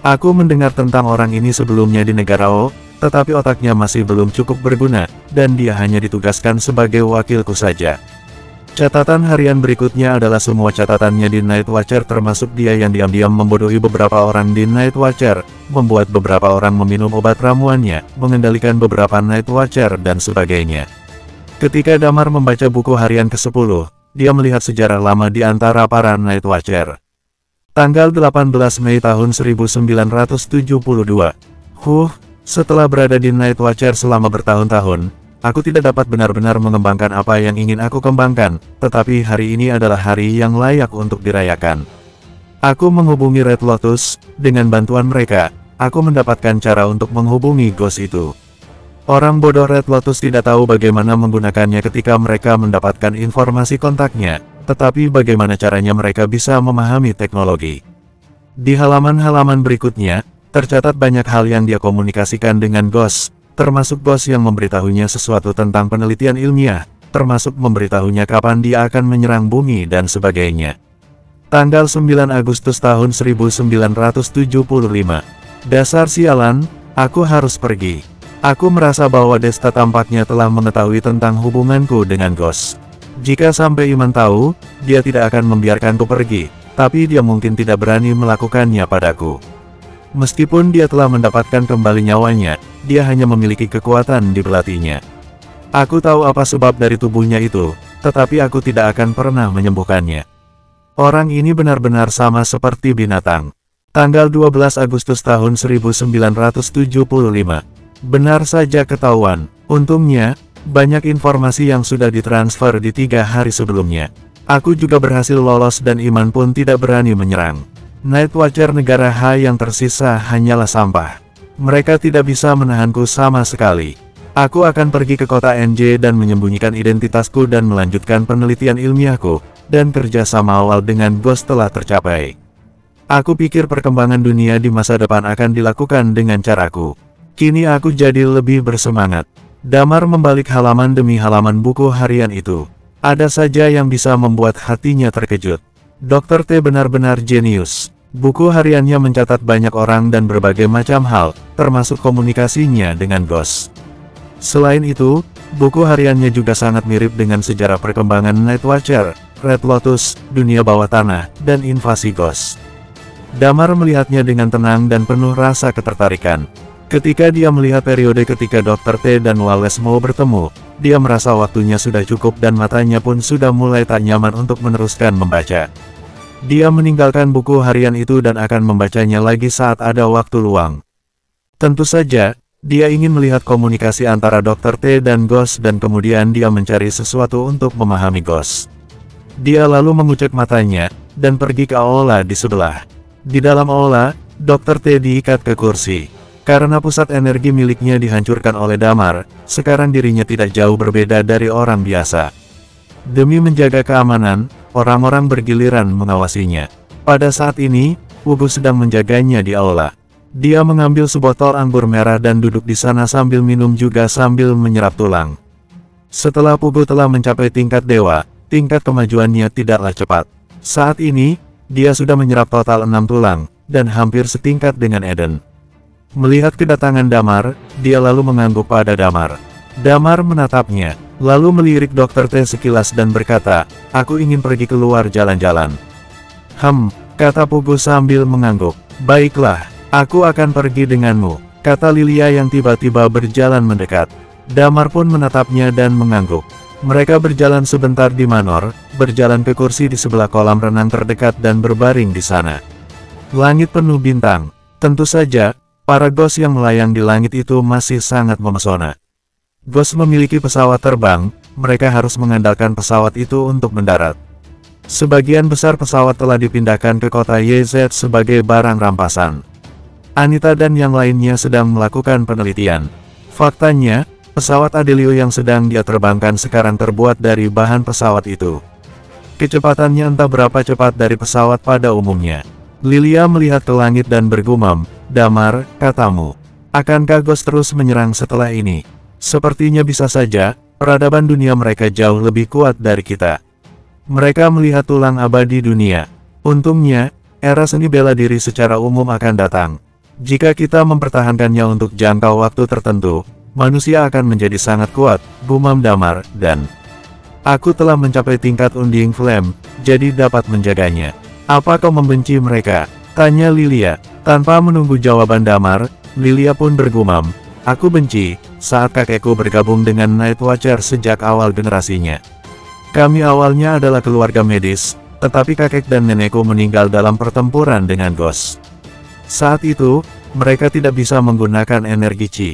Aku mendengar tentang orang ini sebelumnya di negara O, tetapi otaknya masih belum cukup berguna, dan dia hanya ditugaskan sebagai wakilku saja. Catatan harian berikutnya adalah semua catatannya di Night Watcher termasuk dia yang diam-diam membodohi beberapa orang di Night Watcher, membuat beberapa orang meminum obat ramuannya, mengendalikan beberapa Night Watcher dan sebagainya. Ketika Damar membaca buku harian ke-10, dia melihat sejarah lama di antara para Night Watcher. Tanggal 18 Mei tahun 1972. Setelah berada di Night Watcher selama bertahun-tahun, aku tidak dapat benar-benar mengembangkan apa yang ingin aku kembangkan, tetapi hari ini adalah hari yang layak untuk dirayakan. Aku menghubungi Red Lotus, dengan bantuan mereka, aku mendapatkan cara untuk menghubungi Ghost itu. Orang bodoh Red Lotus tidak tahu bagaimana menggunakannya ketika mereka mendapatkan informasi kontaknya, tetapi bagaimana caranya mereka bisa memahami teknologi. Di halaman-halaman berikutnya, tercatat banyak hal yang dia komunikasikan dengan Ghost, termasuk bos yang memberitahunya sesuatu tentang penelitian ilmiah, termasuk memberitahunya kapan dia akan menyerang bumi dan sebagainya. Tanggal 9 Agustus tahun 1975. Dasar sialan, aku harus pergi. Aku merasa bahwa Desta tampaknya telah mengetahui tentang hubunganku dengan Ghost. Jika sampai Iman tahu, dia tidak akan membiarkanku pergi, tapi dia mungkin tidak berani melakukannya padaku. Meskipun dia telah mendapatkan kembali nyawanya, dia hanya memiliki kekuatan di belatinya. Aku tahu apa sebab dari tubuhnya itu, tetapi aku tidak akan pernah menyembuhkannya. Orang ini benar-benar sama seperti binatang. Tanggal 12 Agustus tahun 1975. Benar saja ketahuan. Untungnya, banyak informasi yang sudah ditransfer di 3 hari sebelumnya. Aku juga berhasil lolos dan Iman pun tidak berani menyerang. Night Watcher negara H yang tersisa hanyalah sampah. Mereka tidak bisa menahanku sama sekali. Aku akan pergi ke kota NJ dan menyembunyikan identitasku dan melanjutkan penelitian ilmiahku, dan kerjasama awal dengan Ghost telah tercapai. Aku pikir perkembangan dunia di masa depan akan dilakukan dengan caraku. Kini aku jadi lebih bersemangat. Damar membalik halaman demi halaman buku harian itu. Ada saja yang bisa membuat hatinya terkejut. Dr. T benar-benar jenius. Buku hariannya mencatat banyak orang dan berbagai macam hal, termasuk komunikasinya dengan Ghost. Selain itu, buku hariannya juga sangat mirip dengan sejarah perkembangan Night Watcher, Red Lotus, dunia bawah tanah, dan invasi Ghost. Damar melihatnya dengan tenang dan penuh rasa ketertarikan. Ketika dia melihat periode ketika Dr. T dan Wallace mau bertemu, dia merasa waktunya sudah cukup dan matanya pun sudah mulai tak nyaman untuk meneruskan membaca. Dia meninggalkan buku harian itu dan akan membacanya lagi saat ada waktu luang. Tentu saja, dia ingin melihat komunikasi antara Dr. T dan Ghost dan kemudian dia mencari sesuatu untuk memahami Ghost. Dia lalu mengucek matanya, dan pergi ke aula di sebelah. Di dalam aula, Dr. T diikat ke kursi. Karena pusat energi miliknya dihancurkan oleh Damar, sekarang dirinya tidak jauh berbeda dari orang biasa. Demi menjaga keamanan, orang-orang bergiliran mengawasinya. Pada saat ini, Wugu sedang menjaganya di aula. Dia mengambil sebotol anggur merah dan duduk di sana sambil minum juga sambil menyerap tulang. Setelah Pugu telah mencapai tingkat dewa, tingkat kemajuannya tidaklah cepat. Saat ini, dia sudah menyerap total 6 tulang, dan hampir setingkat dengan Eden. Melihat kedatangan Damar, dia lalu mengangguk pada Damar. Damar menatapnya, lalu melirik Dr. T sekilas dan berkata, "Aku ingin pergi keluar jalan-jalan." Kata Pugu sambil mengangguk. "Baiklah. Aku akan pergi denganmu," kata Lilia yang tiba-tiba berjalan mendekat. Damar pun menatapnya dan mengangguk. Mereka berjalan sebentar di Manor, berjalan ke kursi di sebelah kolam renang terdekat dan berbaring di sana. Langit penuh bintang. Tentu saja, para Ghost yang melayang di langit itu masih sangat memesona. Ghost memiliki pesawat terbang, mereka harus mengandalkan pesawat itu untuk mendarat. Sebagian besar pesawat telah dipindahkan ke kota YZ sebagai barang rampasan. Anita dan yang lainnya sedang melakukan penelitian. Faktanya, pesawat Adelio yang sedang dia terbangkan sekarang terbuat dari bahan pesawat itu. Kecepatannya entah berapa cepat dari pesawat pada umumnya. Lilia melihat ke langit dan bergumam, "Damar, katamu, akankah Ghost terus menyerang setelah ini? Sepertinya bisa saja, peradaban dunia mereka jauh lebih kuat dari kita. Mereka melihat tulang abadi dunia. Untungnya, era seni bela diri secara umum akan datang. Jika kita mempertahankannya untuk jangka waktu tertentu, manusia akan menjadi sangat kuat," gumam Damar, "dan aku telah mencapai tingkat Undying Flame, jadi dapat menjaganya." "Apa kau membenci mereka?" tanya Lilia. Tanpa menunggu jawaban Damar, Lilia pun bergumam, "Aku benci, saat kakekku bergabung dengan Night Watcher sejak awal generasinya. Kami awalnya adalah keluarga medis, tetapi kakek dan nenekku meninggal dalam pertempuran dengan Ghost. Saat itu, mereka tidak bisa menggunakan energi Qi.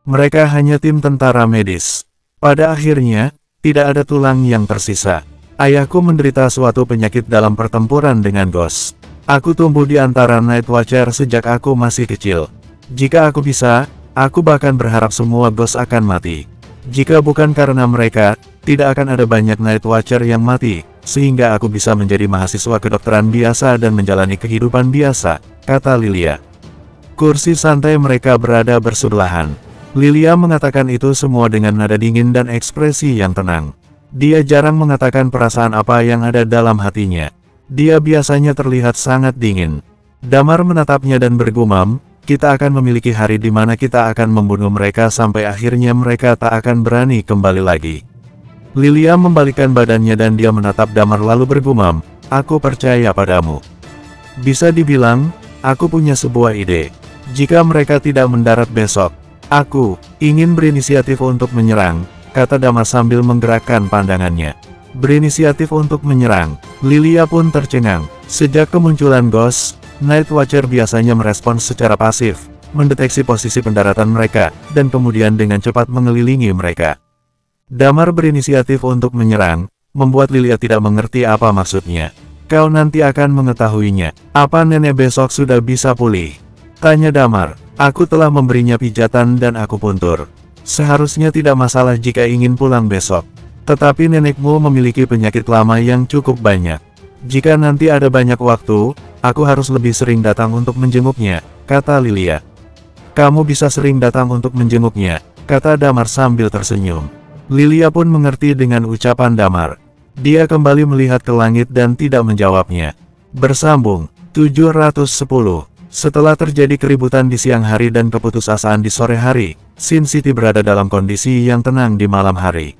Mereka hanya tim tentara medis. Pada akhirnya, tidak ada tulang yang tersisa. Ayahku menderita suatu penyakit dalam pertempuran dengan Ghost. Aku tumbuh di antara Night Watcher sejak aku masih kecil. Jika aku bisa, aku bahkan berharap semua Ghost akan mati. Jika bukan karena mereka, tidak akan ada banyak Night Watcher yang mati, sehingga aku bisa menjadi mahasiswa kedokteran biasa dan menjalani kehidupan biasa," kata Lilia. Kursi santai mereka berada bersebelahan. Lilia mengatakan itu semua dengan nada dingin dan ekspresi yang tenang. Dia jarang mengatakan perasaan apa yang ada dalam hatinya. Dia biasanya terlihat sangat dingin. Damar menatapnya dan bergumam, "Kita akan memiliki hari di mana kita akan membunuh mereka sampai akhirnya mereka tak akan berani kembali lagi." Lilia membalikkan badannya dan dia menatap Damar lalu bergumam, "Aku percaya padamu. Bisa dibilang, aku punya sebuah ide. Jika mereka tidak mendarat besok, aku ingin berinisiatif untuk menyerang," kata Damar sambil menggerakkan pandangannya. "Berinisiatif untuk menyerang." Lilia pun tercengang. Sejak kemunculan Ghost, Night Watcher biasanya merespons secara pasif, mendeteksi posisi pendaratan mereka, dan kemudian dengan cepat mengelilingi mereka. Damar berinisiatif untuk menyerang, membuat Lilia tidak mengerti apa maksudnya. Kau nanti akan mengetahuinya. Apa nenek besok sudah bisa pulih? Tanya Damar. Aku telah memberinya pijatan dan aku puntur. Seharusnya tidak masalah jika ingin pulang besok. Tetapi nenekmu memiliki penyakit lama yang cukup banyak. Jika nanti ada banyak waktu, aku harus lebih sering datang untuk menjenguknya, kata Lilia. Kamu bisa sering datang untuk menjenguknya, kata Damar sambil tersenyum. Lilia pun mengerti dengan ucapan Damar. Dia kembali melihat ke langit dan tidak menjawabnya. Bersambung, 710. Setelah terjadi keributan di siang hari dan keputusasaan di sore hari, Sin City berada dalam kondisi yang tenang di malam hari.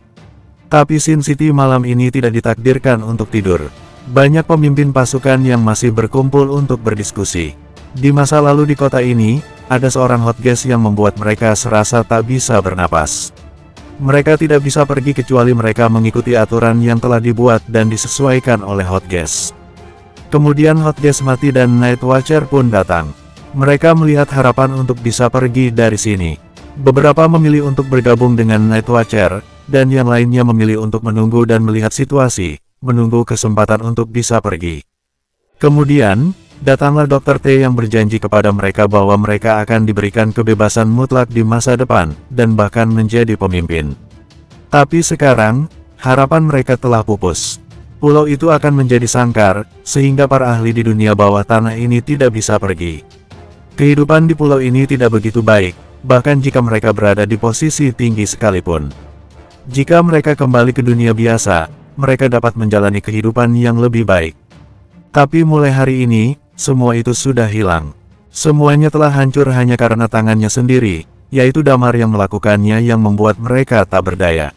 Tapi Sin City malam ini tidak ditakdirkan untuk tidur. Banyak pemimpin pasukan yang masih berkumpul untuk berdiskusi. Di masa lalu di kota ini, ada seorang Hotgear yang membuat mereka serasa tak bisa bernapas. Mereka tidak bisa pergi kecuali mereka mengikuti aturan yang telah dibuat dan disesuaikan oleh Hotgear. Kemudian Hotgear mati dan Night Watcher pun datang. Mereka melihat harapan untuk bisa pergi dari sini. Beberapa memilih untuk bergabung dengan Night Watcher, dan yang lainnya memilih untuk menunggu dan melihat situasi, menunggu kesempatan untuk bisa pergi. Kemudian, datanglah Dr. T yang berjanji kepada mereka bahwa mereka akan diberikan kebebasan mutlak di masa depan, dan bahkan menjadi pemimpin. Tapi sekarang, harapan mereka telah pupus. Pulau itu akan menjadi sangkar, sehingga para ahli di dunia bawah tanah ini tidak bisa pergi. Kehidupan di pulau ini tidak begitu baik, bahkan jika mereka berada di posisi tinggi sekalipun. Jika mereka kembali ke dunia biasa, mereka dapat menjalani kehidupan yang lebih baik. Tapi mulai hari ini, semua itu sudah hilang. Semuanya telah hancur hanya karena tangannya sendiri, yaitu Damar yang melakukannya yang membuat mereka tak berdaya.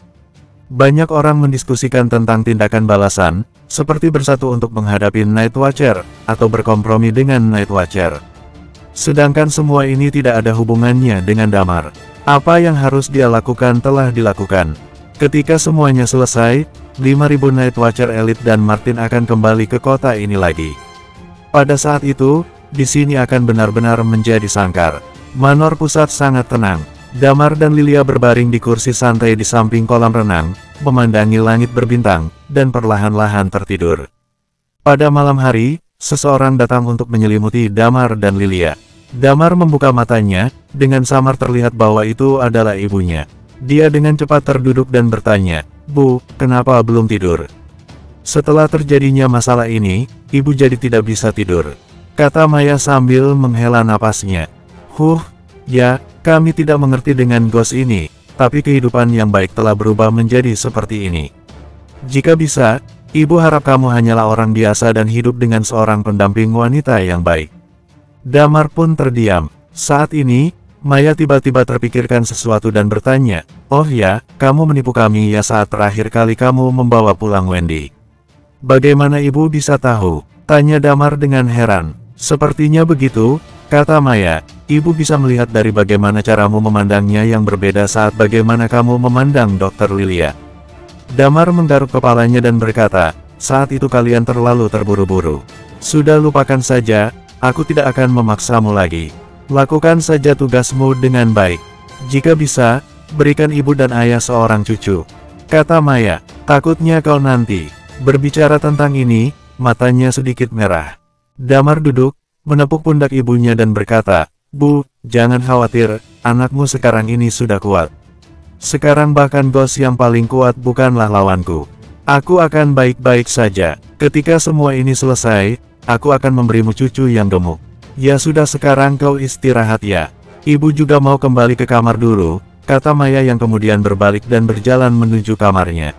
Banyak orang mendiskusikan tentang tindakan balasan, seperti bersatu untuk menghadapi Night Watcher, atau berkompromi dengan Night Watcher. Sedangkan semua ini tidak ada hubungannya dengan Damar. Apa yang harus dia lakukan telah dilakukan. Ketika semuanya selesai, 5.000 Night Watcher Elite dan Martin akan kembali ke kota ini lagi. Pada saat itu, di sini akan benar-benar menjadi sangkar. Manor pusat sangat tenang. Damar dan Lilia berbaring di kursi santai di samping kolam renang, memandangi langit berbintang, dan perlahan-lahan tertidur. Pada malam hari, seseorang datang untuk menyelimuti Damar dan Lilia. Damar membuka matanya, dengan samar terlihat bahwa itu adalah ibunya. Dia dengan cepat terduduk dan bertanya, "Bu, kenapa belum tidur?" Setelah terjadinya masalah ini, ibu jadi tidak bisa tidur, kata Maya sambil menghela napasnya. Ya, kami tidak mengerti dengan ghost ini, tapi kehidupan yang baik telah berubah menjadi seperti ini. Jika bisa, ibu harap kamu hanyalah orang biasa dan hidup dengan seorang pendamping wanita yang baik. Damar pun terdiam. Saat ini, Maya tiba-tiba terpikirkan sesuatu dan bertanya, "Oh ya, kamu menipu kami ya saat terakhir kali kamu membawa pulang Wendy." "Bagaimana ibu bisa tahu?" tanya Damar dengan heran. "Sepertinya begitu," kata Maya, "ibu bisa melihat dari bagaimana caramu memandangnya yang berbeda saat bagaimana kamu memandang Dr. Lilia." Damar menggaruk kepalanya dan berkata, "Saat itu kalian terlalu terburu-buru. Sudah lupakan saja, aku tidak akan memaksamu lagi. Lakukan saja tugasmu dengan baik. Jika bisa, berikan ibu dan ayah seorang cucu," kata Maya. "Takutnya kau nanti." Berbicara tentang ini, matanya sedikit merah. Damar duduk, menepuk pundak ibunya dan berkata, "Bu, jangan khawatir, anakmu sekarang ini sudah kuat. Sekarang bahkan bos yang paling kuat bukanlah lawanku. Aku akan baik-baik saja. Ketika semua ini selesai, aku akan memberimu cucu yang gemuk. Ya sudah, sekarang kau istirahat ya. Ibu juga mau kembali ke kamar dulu," kata Maya yang kemudian berbalik dan berjalan menuju kamarnya.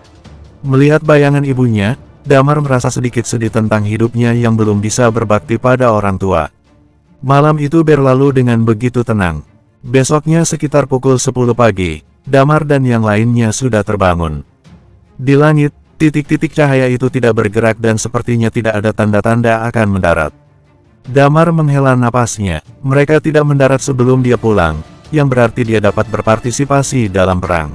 Melihat bayangan ibunya, Damar merasa sedikit sedih tentang hidupnya yang belum bisa berbakti pada orang tua. Malam itu berlalu dengan begitu tenang. Besoknya sekitar pukul 10 pagi, Damar dan yang lainnya sudah terbangun. Di langit, titik-titik cahaya itu tidak bergerak dan sepertinya tidak ada tanda-tanda akan mendarat. Damar menghela napasnya. Mereka tidak mendarat sebelum dia pulang, yang berarti dia dapat berpartisipasi dalam perang.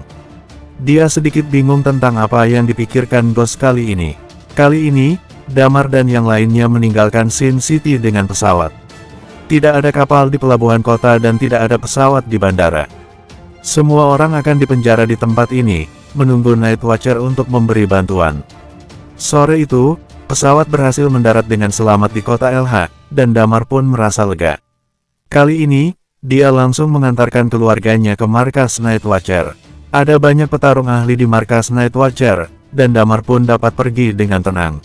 Dia sedikit bingung tentang apa yang dipikirkan bos kali ini. Kali ini, Damar dan yang lainnya meninggalkan Sin City dengan pesawat. Tidak ada kapal di pelabuhan kota dan tidak ada pesawat di bandara. Semua orang akan dipenjara di tempat ini, menunggu Night Watcher untuk memberi bantuan. Sore itu, pesawat berhasil mendarat dengan selamat di kota LH, dan Damar pun merasa lega. Kali ini, dia langsung mengantarkan keluarganya ke markas Night Watcher. Ada banyak petarung ahli di markas Night Watcher, dan Damar pun dapat pergi dengan tenang.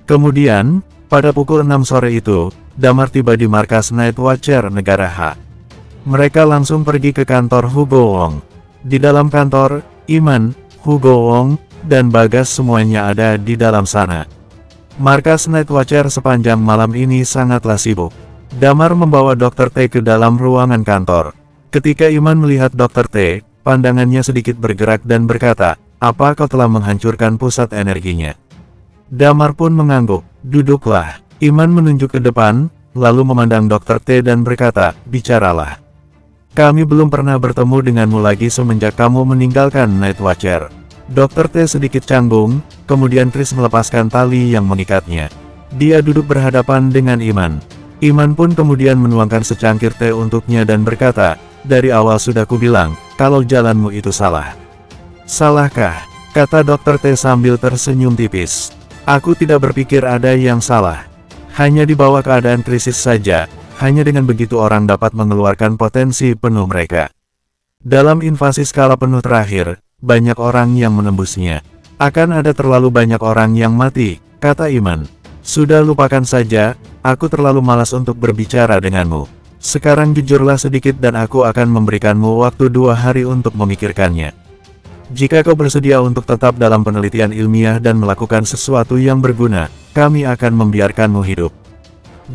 Kemudian, pada pukul 6 sore itu, Damar tiba di markas Night Watcher negara H. Mereka langsung pergi ke kantor Hugo Wong. Di dalam kantor, Iman, Hugo Wong, dan Bagas semuanya ada di dalam sana. Markas Night Watcher sepanjang malam ini sangatlah sibuk. Damar membawa Dr. T ke dalam ruangan kantor. Ketika Iman melihat Dr. T, pandangannya sedikit bergerak dan berkata, "Apa kau telah menghancurkan pusat energinya?" Damar pun mengangguk. "Duduklah." Iman menunjuk ke depan, lalu memandang Dr. T dan berkata, "Bicaralah. Kami belum pernah bertemu denganmu lagi semenjak kamu meninggalkan Night Watcher." Dr. T sedikit canggung, kemudian Chris melepaskan tali yang mengikatnya. Dia duduk berhadapan dengan Iman. Iman pun kemudian menuangkan secangkir teh untuknya dan berkata, "Dari awal sudah kubilang, kalau jalanmu itu salah." "Salahkah?" kata Dr. T sambil tersenyum tipis. "Aku tidak berpikir ada yang salah. Hanya di bawah keadaan krisis saja, hanya dengan begitu orang dapat mengeluarkan potensi penuh mereka. Dalam invasi skala penuh terakhir, banyak orang yang menembusnya. Akan ada terlalu banyak orang yang mati," kata Iman. "Sudah lupakan saja, aku terlalu malas untuk berbicara denganmu. Sekarang jujurlah sedikit dan aku akan memberikanmu waktu 2 hari untuk memikirkannya. Jika kau bersedia untuk tetap dalam penelitian ilmiah dan melakukan sesuatu yang berguna, kami akan membiarkanmu hidup.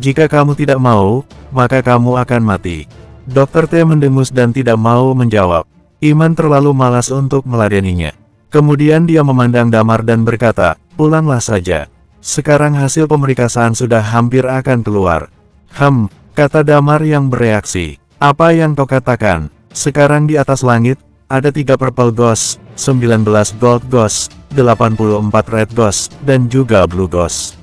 Jika kamu tidak mau, maka kamu akan mati." Dr. T mendengus dan tidak mau menjawab. Iman terlalu malas untuk meladeninya. Kemudian dia memandang Damar dan berkata, "Pulanglah saja. Sekarang hasil pemeriksaan sudah hampir akan keluar." Kata Damar yang bereaksi. "Apa yang kau katakan? Sekarang di atas langit, ada 3 Purple Ghost, 19 Gold Ghost, 84 Red Ghost, dan juga Blue Ghost.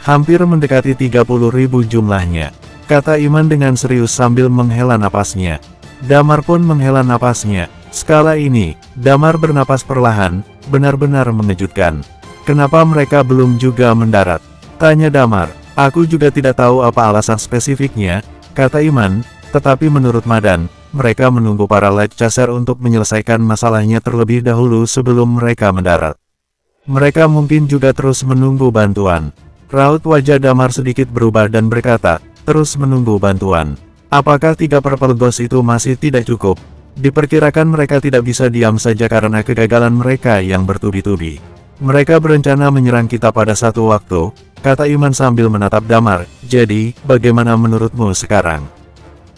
Hampir mendekati 30.000 jumlahnya," kata Iman dengan serius sambil menghela napasnya. Damar pun menghela napasnya. Skala ini, Damar bernapas perlahan, benar-benar mengejutkan. "Kenapa mereka belum juga mendarat?" tanya Damar. "Aku juga tidak tahu apa alasan spesifiknya," kata Iman, "tetapi menurut Madan, mereka menunggu para Light Chaser untuk menyelesaikan masalahnya terlebih dahulu sebelum mereka mendarat. Mereka mungkin juga terus menunggu bantuan." Raut wajah Damar sedikit berubah dan berkata, "Terus menunggu bantuan. Apakah 3 Purple Ghost itu masih tidak cukup? Diperkirakan mereka tidak bisa diam saja karena kegagalan mereka yang bertubi-tubi. Mereka berencana menyerang kita pada satu waktu," kata Iman sambil menatap Damar. "Jadi, bagaimana menurutmu sekarang?"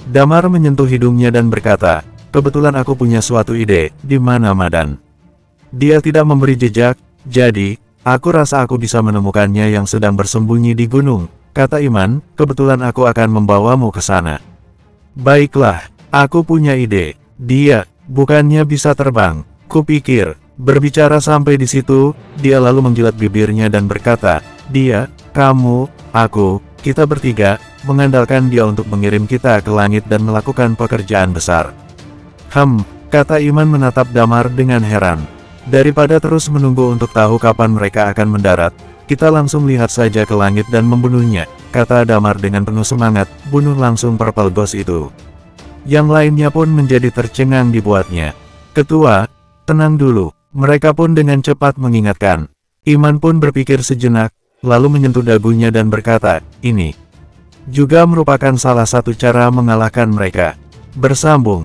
Damar menyentuh hidungnya dan berkata, "Kebetulan aku punya suatu ide, di mana Madan? Dia tidak memberi jejak, jadi, aku rasa aku bisa menemukannya yang sedang bersembunyi di gunung," kata Iman. "Kebetulan aku akan membawamu ke sana." "Baiklah, aku punya ide. Dia, bukannya bisa terbang?" kupikir. Berbicara sampai di situ, dia lalu menjilat bibirnya dan berkata, "Dia, kamu, aku, kita bertiga, mengandalkan dia untuk mengirim kita ke langit dan melakukan pekerjaan besar." Kata Iman menatap Damar dengan heran. "Daripada terus menunggu untuk tahu kapan mereka akan mendarat, kita langsung lihat saja ke langit dan membunuhnya," kata Damar dengan penuh semangat. "Bunuh langsung Purple Ghost itu." Yang lainnya pun menjadi tercengang dibuatnya. "Ketua, tenang dulu." Mereka pun dengan cepat mengingatkan. Iman pun berpikir sejenak, lalu menyentuh dagunya dan berkata, "Ini juga merupakan salah satu cara mengalahkan mereka." Bersambung.